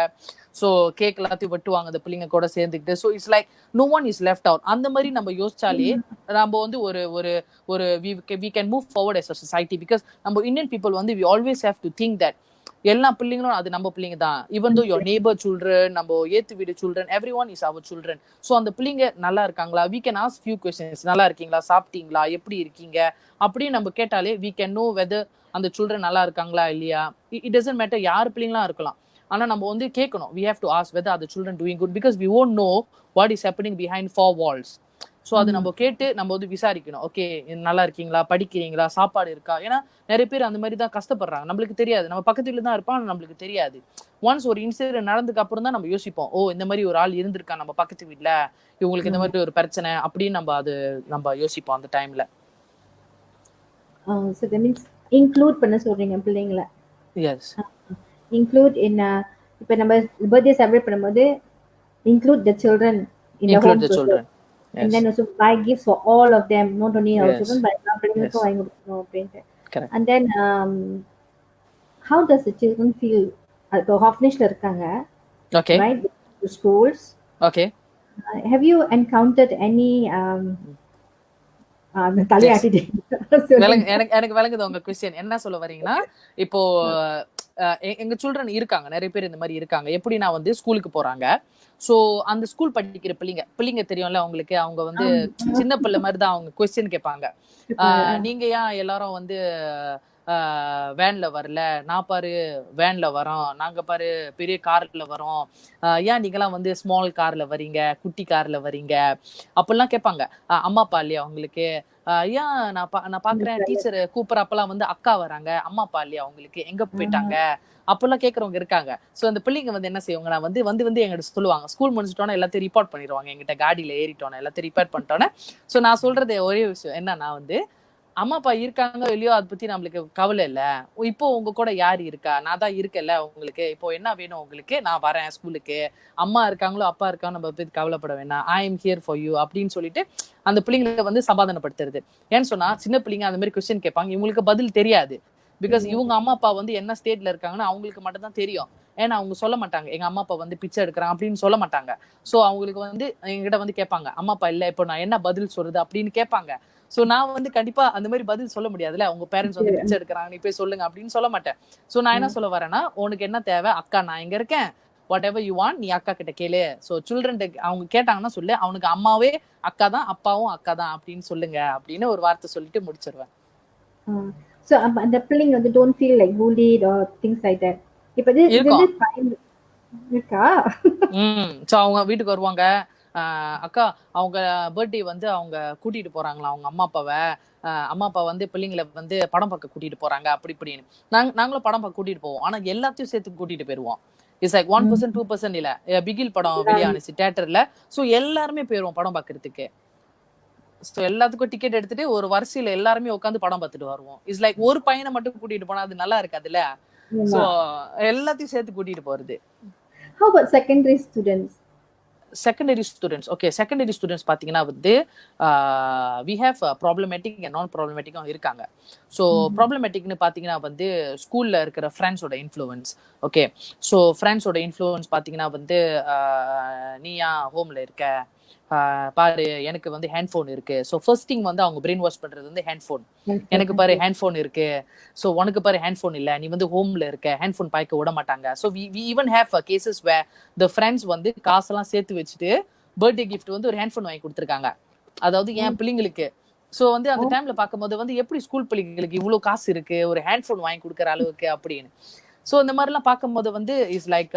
ஸோ கேக் எல்லாத்தையும் வெட்டுவாங்க அந்த பிள்ளைங்க கூட சேர்ந்துக்கிட்டு. So it's like no one is left out. அந்த மாதிரி நம்ம யோசிச்சாலே நம்ம வந்து ஒரு ஒரு ஒரு we can move forward as a society. Because நம்ம இந்தியன் பீப்புள் வந்து we always have to think that எல்லா பிள்ளைங்களும் அது நம்ம பிள்ளைங்க தான். Even though your neighbour children, நம்ம ஏத்து வீடு children, every one is our children. So அந்த பிள்ளைங்க நல்லா இருக்காங்களா, we can ask few questions. நல்லா இருக்கீங்களா, சாப்பிட்டீங்களா, எப்படி இருக்கீங்க அப்படின்னு நம்ம கேட்டாலே we can know whether அந்த சில்ட்ரன் நல்லா இருக்காங்களா இல்லையா. it doesn't matter யார் பிள்ளைங்களா இருக்கலாம். ஆனா நம்ம வந்து கேட்கணும், we have to ask whether are the children doing good, because we won't know what is happening behind four walls. So அது நம்ம கேட்டு நம்ம வந்து விசாரிக்கணும். ஓகே நல்லா இருக்கீங்களா, படிக்கிறீங்களா, சாப்பாடு இருக்கா. ஏன்னா நிறைய பேர் அந்த மாதிரி தான் கஷ்டப்படுறாங்க, நம்மளுக்கு தெரியாது. நம்ம பக்கத்துல தான் இருப்பான், நம்மளுக்கு தெரியாது. ஒன்ஸ் ஒரு இன்சிடென்ட் நடந்ததுக்கு அப்புறம் தான் நம்ம யோசிப்போம், ஓ இந்த மாதிரி ஒரு ஆள் இருந்திருக்கா நம்ம பக்கத்து வீட்டுல, இவங்களுக்கு இந்த மாதிரி ஒரு பிரச்சனை அப்படின்னு நம்ம யோசிப்போம் அந்த டைம்ல. So that means include பண்ண சொல்றீங்க பிள்ளைங்கள. எஸ், include in இப்ப நம்ம பர்த்டே செலிப்ரேட் பண்ணும்போது include the children in the home include the children. and then also buy gifts for all of them, not only our Yes. children but எல்லா பிள்ளைங்களுக்கும் Yes. வாங்கி கொடுக்கணும் அப்படின்ட்டு. Correct. And then how does the children feel? இப்போ ஆஃப்னேஜ்ல இருக்காங்க, Okay. right, to schools. Okay. Have you encountered any தலையாட்டிட்டு எனக்கு விளங்குது உங்க கொஸ்டின். என்ன சொல்ல வரீங்கன்னா, இப்போ எங்க சில்ட்ரன் இருக்காங்க, நிறைய பேர் இந்த மாதிரி இருக்காங்க. எப்படின்னா வந்து ஸ்கூலுக்கு போறாங்க. சோ அந்த ஸ்கூல் படிக்கிற பிள்ளைங்க தெரியும்ல அவங்களுக்கு, அவங்க வந்து சின்ன பிள்ளை மாதிரி தான் அவங்க கொஸ்டின் கேட்பாங்க. நீங்க ஏன் எல்லாரும் வந்து வேன்ல வரல, நான் பாரு வேன்ல வரோம், நாங்க பாரு பெரிய கார்ல வரோம், ஏன் நீங்கெல்லாம் வந்து ஸ்மால் கார்ல வரீங்க, குட்டி கார்ல வரீங்க அப்படிலாம் கேட்பாங்க. அம்மா அப்பா இல்லையா அவங்களுக்கு, ஏன் நான் பாக்குறேன் டீச்சர் கூப்பிடறப்பெல்லாம் வந்து அக்கா வராங்க, அம்மா அப்பா இல்லையா அவங்களுக்கு, எங்க போயிட்டாங்க அப்பெல்லாம் கேட்கறவங்க இருக்காங்க. சோ அந்த பிள்ளைங்க வந்து என்ன செய்வாங்கன்னா வந்து எங்கிட்ட சொல்லுவாங்க, ஸ்கூல் முடிஞ்சிட்டோன்னா எல்லாத்தையும் ரிப்போர்ட் பண்ணிடுவாங்க எங்கிட்ட, காடியில ஏறிட்டோன்னா எல்லாத்தையும் ரிப்போர்ட் பண்ணிட்டோன்னே. சோ நான் சொல்றது ஒரே விஷயம் என்னன்னா வந்து, அம்மா அப்பா இருக்காங்க இல்லையோ அதை பத்தி நம்மளுக்கு கவலை இல்ல. இப்போ உங்க கூட யாரு இருக்கா, நான் தான் இருக்கல உங்களுக்கு, இப்போ என்ன வேணும் உங்களுக்கு, நான் வரேன் ஸ்கூலுக்கு, அம்மா இருக்காங்களோ அப்பா இருக்காங்களோ நம்ம பத்தி கவலைப்பட வேணாம், I am here for you அப்படின்னு சொல்லிட்டு அந்த பிள்ளைங்களை வந்து சமாதானப்படுத்துறது. ஏன்னு சொன்னா சின்ன பிள்ளைங்க அந்த மாதிரி கொஸ்டின் கேட்பாங்க, இவங்களுக்கு பதில் தெரியாது. பிகாஸ் இவங்க அம்மா அப்பா வந்து என்ன ஸ்டேட்ல இருக்காங்கன்னு அவங்களுக்கு மட்டும் தான் தெரியும். ஏன்னா அவங்க சொல்ல மாட்டாங்க எங்க அம்மா அப்பா வந்து பிச்சை எடுக்கிறாங்க அப்படின்னு சொல்ல மாட்டாங்க. சோ அவங்களுக்கு வந்து எங்கிட்ட வந்து கேட்பாங்க, அம்மா அப்பா இல்ல இப்போ நான் என்ன பதில் சொல்றது அப்படின்னு கேட்பாங்க. சோ நான் வந்து கண்டிப்பா அந்த மாதிரி பதில் சொல்ல முடியாதுல்ல, உங்க பேரண்ட்ஸ் வந்து பிச்சை எடுக்கிறாங்க நீ போய் சொல்லுங்க அப்படின்னு சொல்ல மாட்டேன். சோ நான் என்ன சொல்ல வரேன்னா, உனக்கு என்ன தேவை, அக்கா நான் எங்க இருக்கேன், வாட் எவர் யூ வாண்ட் நீ அக்கா கிட்ட கேளு. சோ சில்ட்ரன் அவங்க கேட்டாங்கன்னா சொல்லு, அவனுக்கு அம்மாவே அக்கா தான் அப்பாவும் அக்கா தான் அப்படின்னு சொல்லுங்க அப்படின்னு ஒரு வார்த்தை சொல்லிட்டு முடிச்சிருவேன். So அந்த பிள்ளைங்க வந்து don't feel like bullied or things like that. இப்ப இது இருக்கா? சோ அவங்க வீட்டுக்கு வருவாங்க, அக்கா அவங்க பர்த்டே வந்து அவங்க கூட்டிட்டு போறாங்களா அவங்க அம்மா அப்பாவை, அம்மா அப்பா வந்து பிள்ளைங்களை வந்து படம் பார்க்க கூட்டிட்டு போறாங்க அப்படி இப்படின்னு. நாங்களும் படம் பார்க்க கூட்டிட்டு போவோம், ஆனா எல்லாத்தையும் சேர்த்து கூட்டிட்டு போயிருவோம். இட்ஸ் லைக் 1% 2% இல்ல. பிகில் படம் வெளியானுச்சு தியேட்டர்ல, சோ எல்லாருமே போயிருவோம் படம் பாக்குறதுக்கு. சோ எல்லாத்துக்கும் டிக்கெட் எடுத்துட்டு ஒரு வரிசையில எல்லாருமே உட்காந்து படம் பார்த்துட்டு வருவோம். இட்ஸ் லைக் ஒரு பையனை மட்டும் கூட்டிட்டு போனா அது நல்லா இருக்காதுல்ல. சோ எல்லாத்தையும் சேர்த்து கூட்டிட்டு போறது. How about secondary students? Secondary students, okay secondary students பார்த்தீங்கன்னா வந்து வி ஹேவ் ப்ராப்ளமேட்டிக் அண்ட் நான் ப்ராப்ளமேட்டிக்கும் இருக்காங்க. ஸோ ப்ராப்ளமேட்டிக்னு பார்த்தீங்கன்னா வந்து ஸ்கூலில் இருக்கிற ஃப்ரெண்ட்ஸோட இன்ஃப்ளூயன்ஸ். ஓகே ஸோ ஃப்ரெண்ட்ஸோட இன்ஃப்ளூயன்ஸ் பார்த்தீங்கன்னா வந்து நீயா ஹோமில் இருக்க, பாரு எனக்கு வந்து ஹேண்ட்ஃபோன் இருக்கு. ஸோ ஃபர்ஸ்ட் திங் வந்து அவங்க பிரெயின் வாஷ் பண்றது வந்து ஹேண்ட்ஃபோன். எனக்கு பாரு ஹேண்ட்ஃபோன் இருக்கு, ஸோ உனக்கு பாரு ஹேண்ட்ஃபோன் இல்ல, நீ வந்து ஹோம்ல இருக்க, ஹேண்ட்ஃபோன் பாய்க்க விட மாட்டாங்க. So we even have cases where the friends வந்து காசெல்லாம் சேர்த்து வச்சுட்டு பர்த்டே கிஃப்ட் வந்து ஒரு ஹேண்ட்ஃபோன் வாங்கி கொடுத்துருக்காங்க, அதாவது என் பிள்ளைங்களுக்கு. ஸோ வந்து அந்த டைம்ல பார்க்கும்போது வந்து எப்படி ஸ்கூல் பிள்ளைங்களுக்கு இவ்வளவு காசு இருக்கு ஒரு ஹேண்ட்ஃபோன் வாங்கி கொடுக்குற அளவுக்கு அப்படின்னு. ஸோ இந்த மாதிரிலாம் பார்க்கும்போது வந்து is like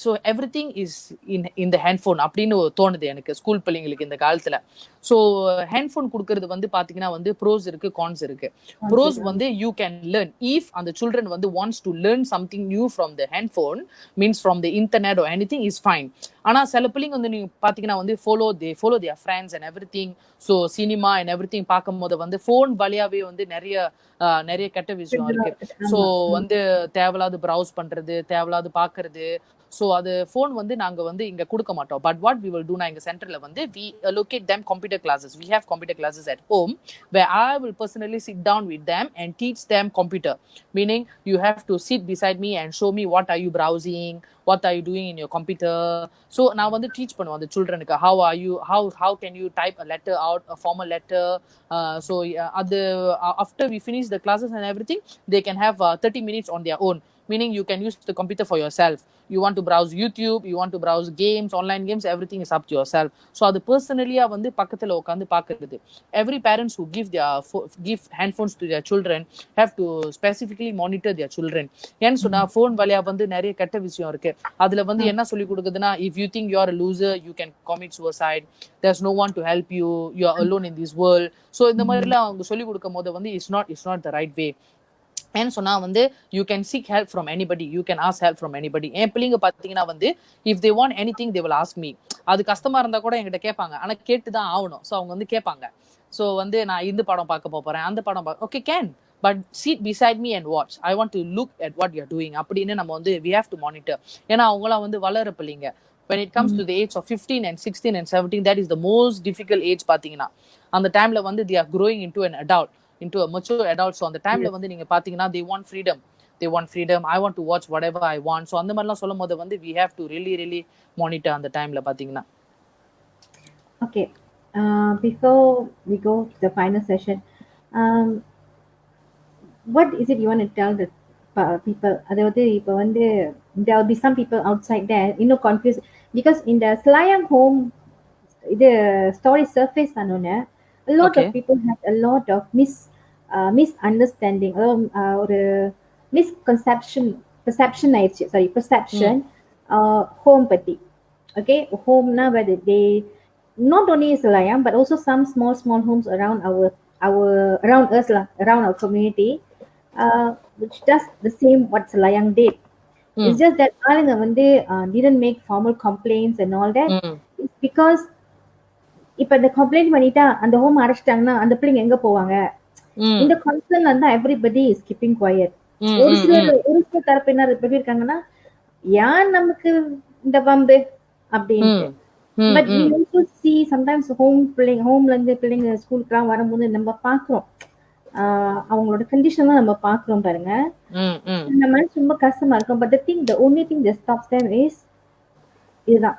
so every thing is இந்த ஹேண்ட்ஃபோன் அப்படின்னு தோணுது எனக்கு ஸ்கூல் பிள்ளைங்களுக்கு இந்த காலத்துல. ஸோ ஹேண்ட்ஃபோன் கொடுக்கறது வந்து பாத்தீங்கன்னா வந்து ப்ரோஸ் இருக்கு, கான்ஸ் இருக்கு. ப்ரோஸ் வந்து யூ கேன் லேர்ன் இஃப் அந்த சில்ட்ரன் வந்து wants to learn something new from the handphone, means from the internet or anything is fine. ஆனா சில பிள்ளைங்க வந்து நீங்க பாத்தீங்கன்னா வந்து follow their friends and every thing. So cinema and every thing பார்க்கும் போது வந்து ஃபோன் வழியாவே வந்து நிறைய கெட்ட விஷயம் இருக்கு. ஸோ வந்து தேவையில்லாத ப்ரௌஸ் பண்றது, தேவையில்லாத பாக்குறது. ஸோ அது ஃபோன் வந்து நாங்க வந்து இங்க கொடுக்க மாட்டோம். But what we will do, நான் எங்க சென்டர்ல வந்து we allocate them computer classes. We have computer classes at home where I will personally sit down with them and teach them computer. Meaning you have to sit beside me and show me what are you browsing, what are you doing in your computer. So நான் வந்து teach பண்ணுவோம் அந்த சில்ட்ரனுக்கு how can you type a letter out, a formal letter. So after we finish the classes and everything, they can have 30 minutes on their own. Meaning you can use the computer for yourself. You want to browse YouTube, you want to browse games, online games, everything is up to yourself. So அது personally வந்து பக்கத்துல உட்காந்து பார்க்கிறது. Every parents who give handphones to their children have to specifically monitor their children. ஏன்னு சொன்னா phone வழியா வந்து நிறைய கெட்ட விஷயம் இருக்கு. அதுல வந்து என்ன சொல்லி கொடுக்குதுன்னா, if you think you are a loser, you can commit suicide. There's no one to help you. You are alone in this world. So இந்த மாதிரிலாம் அவங்க சொல்லி கொடுக்கும் போது வந்து it's not the right way. ஏன்னு சொன்னா வந்து you can seek help from anybody, you can ask help from anybody. என் பிள்ளைங்க பாத்தீங்கன்னா வந்து if they want anything they will ask me. அது கஷ்டமா இருந்தா கூட என்கிட்ட கேட்பாங்க, ஆனா கேட்டுதான் ஆகணும். ஸோ அவங்க வந்து கேட்பாங்க. ஸோ வந்து நான் இந்த படம் பார்க்க போறேன், அந்த படம் okay can, but sit beside me and watch. I want to look at what you are doing அப்படின்னு நம்ம வந்து வி ஹேவ் டு மானிட்டர். ஏன்னா அவங்களாம் வந்து வளர பிள்ளைங்க. when it comes to the age of 15 and 16 and 17, that is the most difficult age பாத்தீங்கன்னா. அந்த டைம்ல வந்து they are growing into an adult, into a mature adult. So அந்த டைம்ல வந்து நீங்க பாத்தீங்கன்னா they want freedom. I want to watch whatever I want. So அந்த மாதிரிலாம் சொல்லும் போது வந்து we have to really monitor அந்த டைம்ல பாத்தீங்கன்னா. Okay, before we go to the final session, what is it you want to tell the people? அதாவது இப்போ வந்து there will be some people outside there confused because in the Selayang home the story surface ஆனோனே a lot of people have a lot of misunderstanding, ஒரு perception home பத்தி. Okay, home na where they not only Selayang but also some small homes around around us lah, around our community, which does the same what Selayang did. It's just that ஆளுங்க வந்து didn't make formal complaints and all that. It's because இப்ப இந்த complaint பண்ணிட்டா அந்த home அடைச்சிட்டாங்கன்னா அந்த பிள்ளைங்க எங்க போவாங்க? இந்த கன்சர்ன்ல இருந்தா everybody is keeping quiet. ஒரு சில தரப்பினர் எப்படி இருக்காங்கன்னா, யார் நமக்கு இந்த பம்பு அப்படின்ட்டு. But we also see sometimes ஹோம்ல இருந்து பிள்ளைங்க ஸ்கூலுக்குலாம் வரும்போது நம்ம பாக்குறோம், அவங்களோட கண்டிஷன் நம்ம பாக்குறோம் பாருங்க. இந்த மாதிரி ரொம்ப கஷ்டமா இருக்கும். But the only thing that stops them is இதுதான்,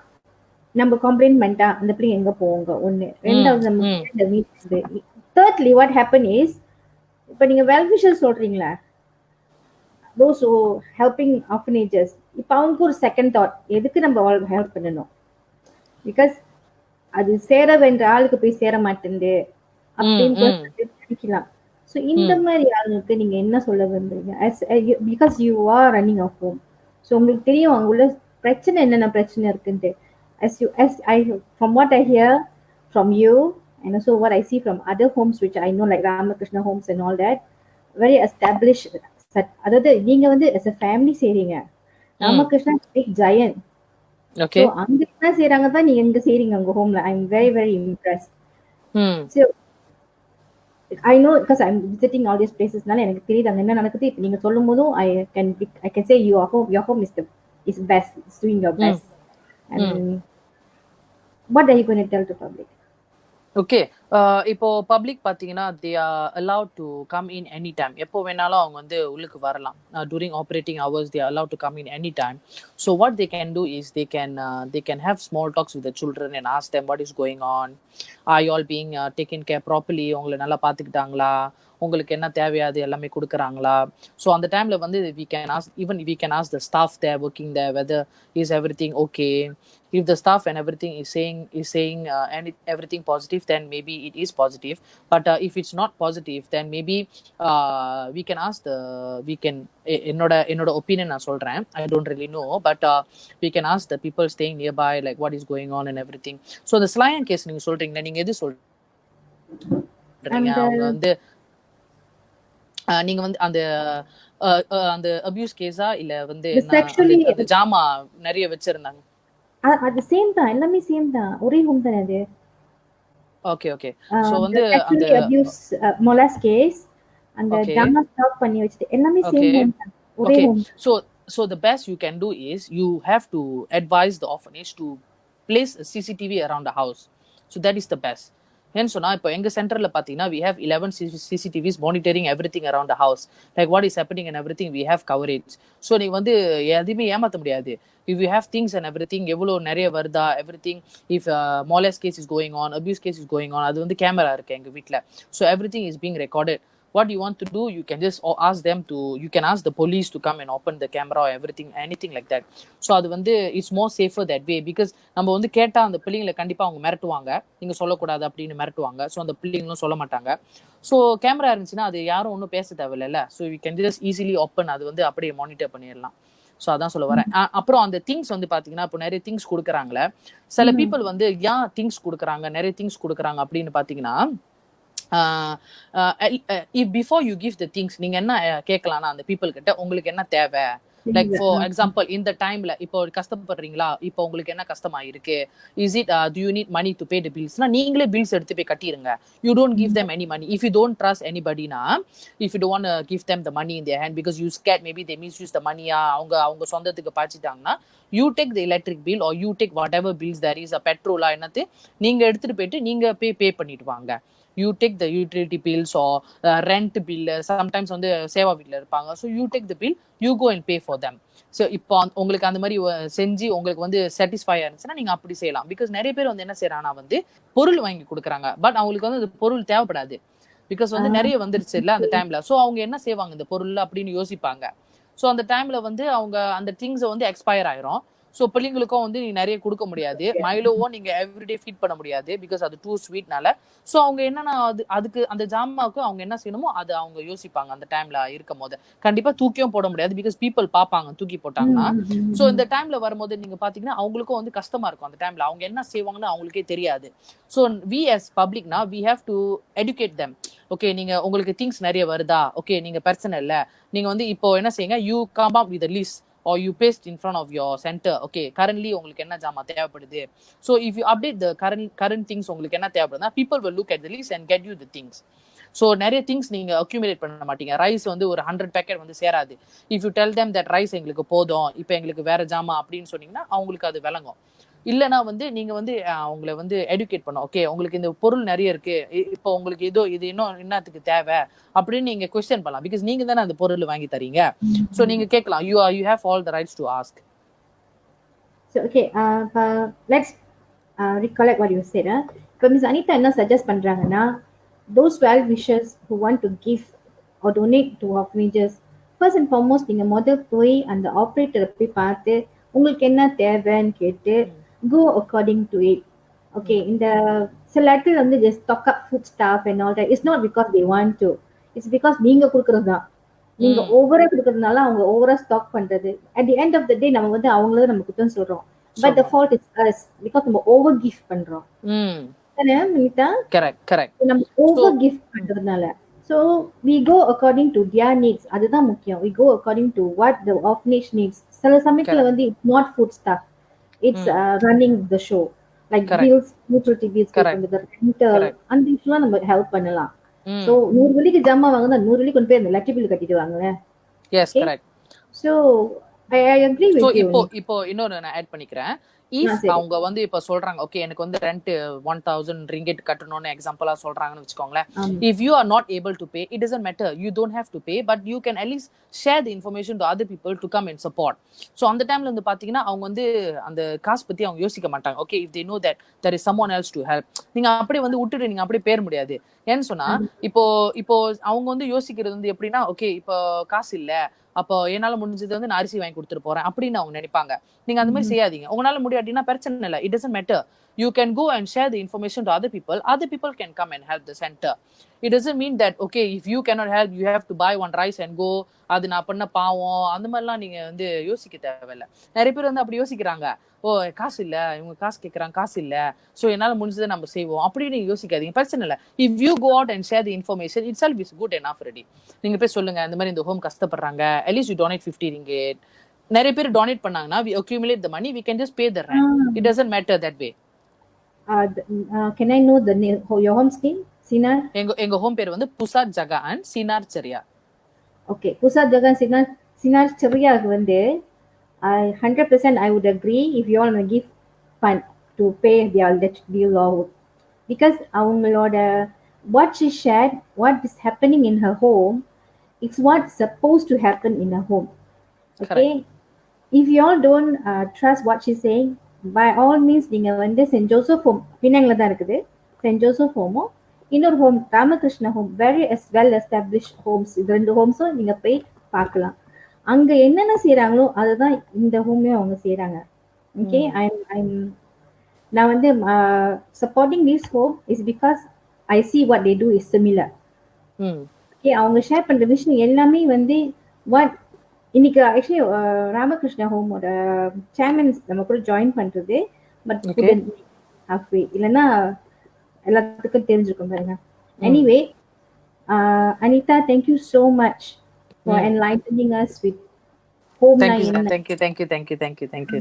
நம்ம கம்ப்ளைண்ட் பண்ணிட்டா அந்த பிள்ளைங்க எங்க போவாங்க ஒண்ணு. ரெண்டாவது thirdly what happen is, இப்ப நீங்க வெல்விஷர் சொல்றீங்களா, those who helping orphanages, இப்ப அவங்களுக்கு ஒரு செகண்ட் தாட், எதுக்கு நம்ம ஹெல்ப் பண்ணணும்? பிகாஸ் அது சேர வேண்டிய ஆளுக்கு போய் சேர மாட்டேங்குது அப்படின்னு நினைக்கலாம். ஸோ இந்த மாதிரி ஆளுங்களுக்கு நீங்க என்ன சொல்ல விரும்புறீங்க? Because you are running off home, so உங்களுக்கு தெரியும் அங்க உள்ள பிரச்சனை என்னென்ன பிரச்சனை இருக்குன்ட்டு. From what I hear from you and also what I see from other homes which I know like Ramakrishna homes and all that, very established. அதாவது நீங்க வந்து as a family செய்றீங்க, Ramakrishna big giant. Okay, so அங்க என்ன செய்றாங்க தான் நீங்க எங்க செய்றீங்க உங்க ஹோம்ல. I am very impressed. So I know because I'm visiting all these places, நால எனக்கு தெரியுது அங்க என்ன நடக்குது. இப்ப நீங்க சொல்லும்போதும் I can say your home is best, it's doing your best. And what are you going to tell to public? Okay, இப்போ public பாத்தீங்கன்னா they are allowed to come in anytime. எப்போ வேணாலும் அவங்க வந்து உள்ளுக்கு வரலாம். During operating hours they are allowed to come in anytime. So what they can do is they can have small talks with the children and ask them what is going on. Are you all being taken care properly? உங்களை நல்லா பாத்துக்கிட்டாங்களா? உங்களுக்கு என்ன தேவையாது எல்லாமே கொடுக்குறாங்களா? So அந்த டைம்ல வந்து we can ask the staff there working there whether is everything okay. If the staff and everything is saying and everything positive, then maybe it is positive. But if it's not positive, then maybe we can ask the we can என்னோட opinion நான் சொல்றேன். I don't really know, but we can ask the people staying nearby like what is going on and everything. So the Slayan case நீங்க சொல்றீங்க, நீங்க எது சொல்றீங்க? அவங்க வந்து நீங்க வந்து அந்த அந்த அபியூஸ் கேஸா இல்ல வந்து அந்த ஜாமா நிறைய வச்சிருந்தாங்க? அது சேம் தான், எல்லாமே சேம் தான், ஒரே ஹோம் தான் அது. Okay okay. சோ வந்து அந்த அபியூஸ் மொலாஸ் கேஸ் அந்த ஜாமா ஸ்டாப் பண்ணி வச்சிட்டு எல்லாமே சேம் ஹோம் தான், ஒரே home. So the best you can do is you have to advise the orphanage to place a CCTV around the house. So that is the best. ஏன்னு சொன்னா இப்போ எங்க சென்டர்ல பாத்தீங்கன்னா we have 11 CCTVs monitoring everything around the house, like what is happening and everything we have coverage. So நீ வந்து எதுவுமே ஏமாத்த முடியாது. If you have things and everything, எவ்வளோ நிறைய வருதா everything, if molest case is going on, abuse case is going on, அது வந்து கேமரா இருக்கு எங்க வீட்ல. So everything is being recorded. What you want to do, you can just ask them to, you can ask the police to come and open the camera or everything, anything like that. So அது வந்து it's more safer that way, because நம்ம வந்து கேட்டா அந்த பிள்ளைங்களை கண்டிப்பா அவங்க மிரட்டுவாங்க, நீங்க சொல்லக்கூடாது அப்படின்னு மிரட்டுவாங்க. ஸோ அந்த பிள்ளைங்களும் சொல்ல மாட்டாங்க. ஸோ கேமரா இருந்துச்சுன்னா அது யாரும் ஒன்றும் பேச தேவையில்ல. So you can just easily open, அது வந்து அப்படியே மானிட்டர் பண்ணிடலாம். ஸோ அதான் சொல்ல வரேன். அப்புறம் அந்த திங்ஸ் வந்து பாத்தீங்கன்னா இப்போ நிறைய திங்ஸ் கொடுக்குறாங்களே, சில பீப்புள் வந்து ஏன் திங்ஸ் கொடுக்குறாங்க, நிறைய திங்ஸ் கொடுக்குறாங்க அப்படின்னு பாத்தீங்கன்னா, if before you give the things, நீங்க என்ன கேட்கலாம்னா அந்த பீப்புள் கிட்ட உங்களுக்கு என்ன தேவை, லைக் ஃபார் எக்ஸாம்பிள் இந்த டைம்ல இப்போ கஷ்டப்படுறீங்களா, இப்போ உங்களுக்கு என்ன கஷ்டமா இருக்கு, is it do you need money to pay the bills-னா நீங்களே பில்ஸ் எடுத்து போய் கட்டிருங்க. You don't give them any money. If you don't trust anybody na, if you don't want to give them the money in their hand because you scared maybe they misuse the money, அவங்க சொந்தத்துக்கு பாய்ச்சிட்டாங்கன்னா, you take the electric bill or you take whatever bills there is, a petrol என்னது நீங்க எடுத்துட்டு போயிட்டு நீங்க பே பண்ணிட்டு வாங்க. You take the utility bills or rent bill. Sometimes வந்து சேவா வீட்ல இருப்பாங்க. So you take the bill, you go and pay for them. So இப்போ உங்களுக்கு அந்த மாதிரி செஞ்சு உங்களுக்கு வந்து சாட்டிஸ்ஃபை ஆயிருச்சுன்னா நீங்க அப்படி செய்யலாம். பிகாஸ் நிறைய பேர் வந்து என்ன செய்யறாங்கன்னா வந்து பொருள் வாங்கி கொடுக்குறாங்க, பட் அவங்களுக்கு வந்து அந்த பொருள் தேவைப்படாது. பிகாஸ் வந்து நிறைய வந்துருச்சு இல்ல அந்த டைம்ல. ஸோ அவங்க என்ன செய்வாங்க இந்த பொருள் அப்படின்னு யோசிப்பாங்க. ஸோ அந்த டைம்ல வந்து அவங்க அந்த திங்ஸை வந்து எக்ஸ்பயர் ஆயிரும். ஸோ பிள்ளைங்களுக்கும் வந்து நீ நிறைய கொடுக்க முடியாது, மைலோவும் நீங்க எவ்ரிடே ஃபீட் பண்ண முடியாது, பிகாஸ் அது டூ ஸ்வீட்னால. ஸோ அவங்க என்னன்னா அதுக்கு அந்த ஜாமாவுக்கு அவங்க என்ன செய்யணுமோ அது அவங்க யோசிப்பாங்க அந்த டைம்ல இருக்கும் போது. கண்டிப்பா தூக்கியும் போட முடியாது, பிகாஸ் பீப்புள் பார்ப்பாங்க தூக்கி போட்டாங்கன்னா. ஸோ இந்த டைம்ல வரும்போது நீங்க பாத்தீங்கன்னா அவங்களுக்கும் வந்து கஷ்டமா இருக்கும். அந்த டைம்ல அவங்க என்ன செய்வாங்கன்னு அவங்களுக்கே தெரியாது. ஸோ வி as பப்ளிக்னா we have to educate them. Okay, நீங்க உங்களுக்கு திங்ஸ் நிறைய வருதா, ஓகே நீங்க பிரச்சனை இல்ல, நீங்க வந்து இப்போ என்ன செய்யுங்க, you come up with a list or you paste in front of your center. Okay, currently உங்களுக்கு என்ன ஜாமா தேவைப்படுது. So if you update the current things உங்களுக்கு என்ன தேவைப்படுதுன்னா, people will look at the list and get you the things. So நிறைய things நீங்க accumulate பண்ண மாட்டீங்க. ரைஸ் வந்து ஒரு 100 பேக்கெட் வந்து சேராது. If you tell them that rice எங்களுக்கு போதும், இப்போ எங்களுக்கு வேற ஜாமா அப்படின்னு சொன்னீங்கன்னா அவங்களுக்கு அது விளங்கும். இல்லைன்னா வந்து நீங்க வந்து அவங்களை வந்து எடுக்கேட் பண்ணும். ஓகே உங்களுக்கு இந்த பொருள் நிறைய இருக்கு, இப்போ உங்களுக்கு இது இன்னும் என்னத்துக்கு தேவை அப்படின்னு நீங்க கொஸ்டின் பண்ணலாம். பிகாஸ் நீங்க தானே அந்த பொருள் வாங்கி தரீங்க. ஸோ நீங்க கேட்கலாம். you have all the rights to ask. So okay, let's recollect what you said. இப்போ Miss Anita என்ன சஜஸ்ட் பண்றாங்கன்னா, those well wishers who want to give or donate to orphanages, first and foremost நீங்க முதல் போய் அந்த ஆப்ரேட்டரை போய் பார்த்து உங்களுக்கு என்ன தேவைன்னு கேட்டு go according to it. Okay, இந்த சில இடத்துல வந்து just stock up food stuff and all that. It's not because they want to, it's because நீங்க கொடுக்கறது தான். நீங்க ஓவரா கொடுக்கறதுனால அவங்க ஓவரா ஸ்டாக் பண்றது. At the end of the day நம்ம வந்து அவங்கள நம்ம குத்தம் சொல்றோம், but the fault is us because நம்ம ஓவர் கிஃப்ட் பண்றோம். தானே மினிதா? கரெக்ட். நம்ம ஓவர் கிஃப்ட் பண்றதுனால. So we go according to their needs. அதுதான் முக்கியம். We go according to what the orphanage needs. சில சமயத்துல வந்து it's not food stuff, it's running the show, like bills, utility bills, the rental, and இதெல்லாம் நம்ம help பண்ணலாம். So 100 வெள்ளிக்கு ஜாமா வாங்குனா 100 வெள்ளி கொண்டு போய் அந்த லக்கி பில் கட்டிட்டு வாங்க. Yes, correct. So I agree with you. இப்போ இன்னொரு நான் ஆட் பண்ணிக்கிறேன். if அவங்க வந்து இப்ப சொல்றாங்க, ஓகே எனக்கு வந்து ரெண்ட் 1000 ringgit கட்டணும்னு எக்ஸாம்பிளா சொல்றாங்கன்னு வச்சுக்கோங்களேன். if you are not able to pay, it doesn't matter, you don't have to pay, but you can at least share the information to other people to come and support. so அந்த டைம்ல வந்து பாத்தீங்கன்னா அவங்க வந்து அந்த காசு பத்தி அவங்க யோசிக்க மாட்டாங்க. Okay, if they know that there is someone else to help, நீங்க அப்படியே வந்து விட்டுட்டு நீங்க அப்படியே பேர முடியாது. ஏன்னு சொன்னா இப்போ அவங்க வந்து யோசிக்கிறது வந்து எப்படின்னா, ஓகே இப்போ காசு இல்ல, அப்போ என்னால முடிஞ்சது வந்து நான் அரிசி வாங்கி கொடுத்துட்டு போறேன் அப்படின்னு அவங்க நினைப்பாங்க. நீங்க அந்த மாதிரி செய்யாதீங்க. உங்களால முடியாது இல்லாட்டினா பிரச்சனை இல்லை, it doesn't matter. You can go and share the information to other people can come and help the center. It doesn't mean that okay, if you cannot help, you have to buy one rice and go, அது நான் பண்ண பாவம் அந்த மாதிரிலாம் நீங்க வந்து யோசிக்க தேவையில்லை. நிறைய பேர் வந்து அப்படி யோசிக்கிறாங்க, ஓ காசு இல்ல, இவங்க காசு கேட்கறாங்க, காசு இல்ல, சோ என்னால முடிஞ்சதை நம்ம செய்வோம் அப்படின்னு நீங்க யோசிக்காதீங்க, பிரச்சனை இல்லை. If you go out and share the information, itself is good enough ready. நீங்க போய் சொல்லுங்க இந்த மாதிரி இந்த ஹோம் கஷ்டப்படுறாங்க, அட்லீஸ்ட் யூ டொனேட் 50 ringgit. நிறைய பேர் டொனேட் பண்ணாங்கன்னா we accumulate the money, we can just pay the rent. It doesn't matter that way. Can I know the name, your home's name? Sinar? எங்க ஹோம் பேர் வந்து புசாத் ஜகான் சினார் சரியா. Okay, புசாத் ஜகான் சினார் சரியாக்கு வந்து 100% I would agree if you all give fund to pay their electric bill or because அவங்களோட what she shared, what is happening in her home, it's what's supposed to happen in her home. Okay. Correct. If you all don't trust what she's saying, by all means நீங்க வந்து send Joseph home பின்னாங்கல தான் இருக்குது, saint Joseph ஹோமோ இன்னொரு home Ramakrishna home, very well established homes, இது 2 ஹோம்ஸும் நீங்க போய் பார்க்கலாம். அங்க என்னென்ன செய்யறாங்களோ அதுதான் இந்த ஹோம்லயும் அவங்க செய்யறாங்க. ஓகே, நான் வந்து supporting this home is because I see what they do is similar. Okay, அவங்க ஷேர் பண்ற விஷயம் எல்லாமே வந்து வாட் இன்னைக்கு ஆக்சுவலி ராமகிருஷ்ண ஹோமோட சேர்மன் நம்ம கூட ஜாயின் பண்றது, பட் ஹாஃப்வே இல்லைன்னா எல்லாத்துக்கும் தெரிஞ்சிருக்கும் பாருங்க. Anyway Anitha, thank you so much for enlightening us with home. Thank you.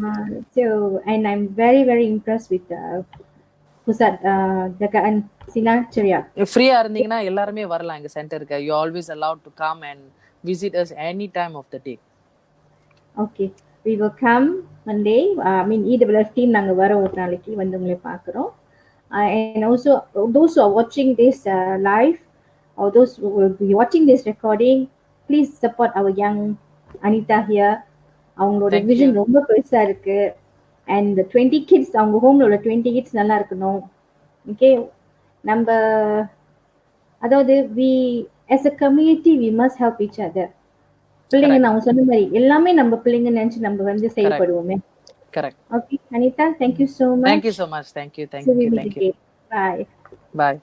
So and I'm very impressed with Pusat Jagaan Sinarcharia. ஃப்ரீயா இருந்தீங்கன்னா எல்லாரும் வரலாம் எங்க சென்டருக்கு. You always allowed to come and visit us any time of the day. Okay, we will come one day. I mean EWF team நாங்க வர ஒரு நாளைக்கு வந்து உங்களை பார்க்கிறோம். And also those who are watching this live or those who will be watching this recording, please support our young Anita here. அவங்களோட vision ரொம்ப பெருசா இருக்கு. And the 20 kids அவங்க ஹோம்ல உள்ள 20 kids நல்லா இருக்கணும். Okay, நம்ம அதாவது we as a community we must help each other. பிள்ளைங்க நான் சொன்ன மாதிரி எல்லாமே நம்ம பிள்ளைங்க நினைச்சு நம்ம வந்து செயல்படுவோமே. Correct. Okay, Anita, thank you so much. Thank you so much. Thank you. Bye. Bye.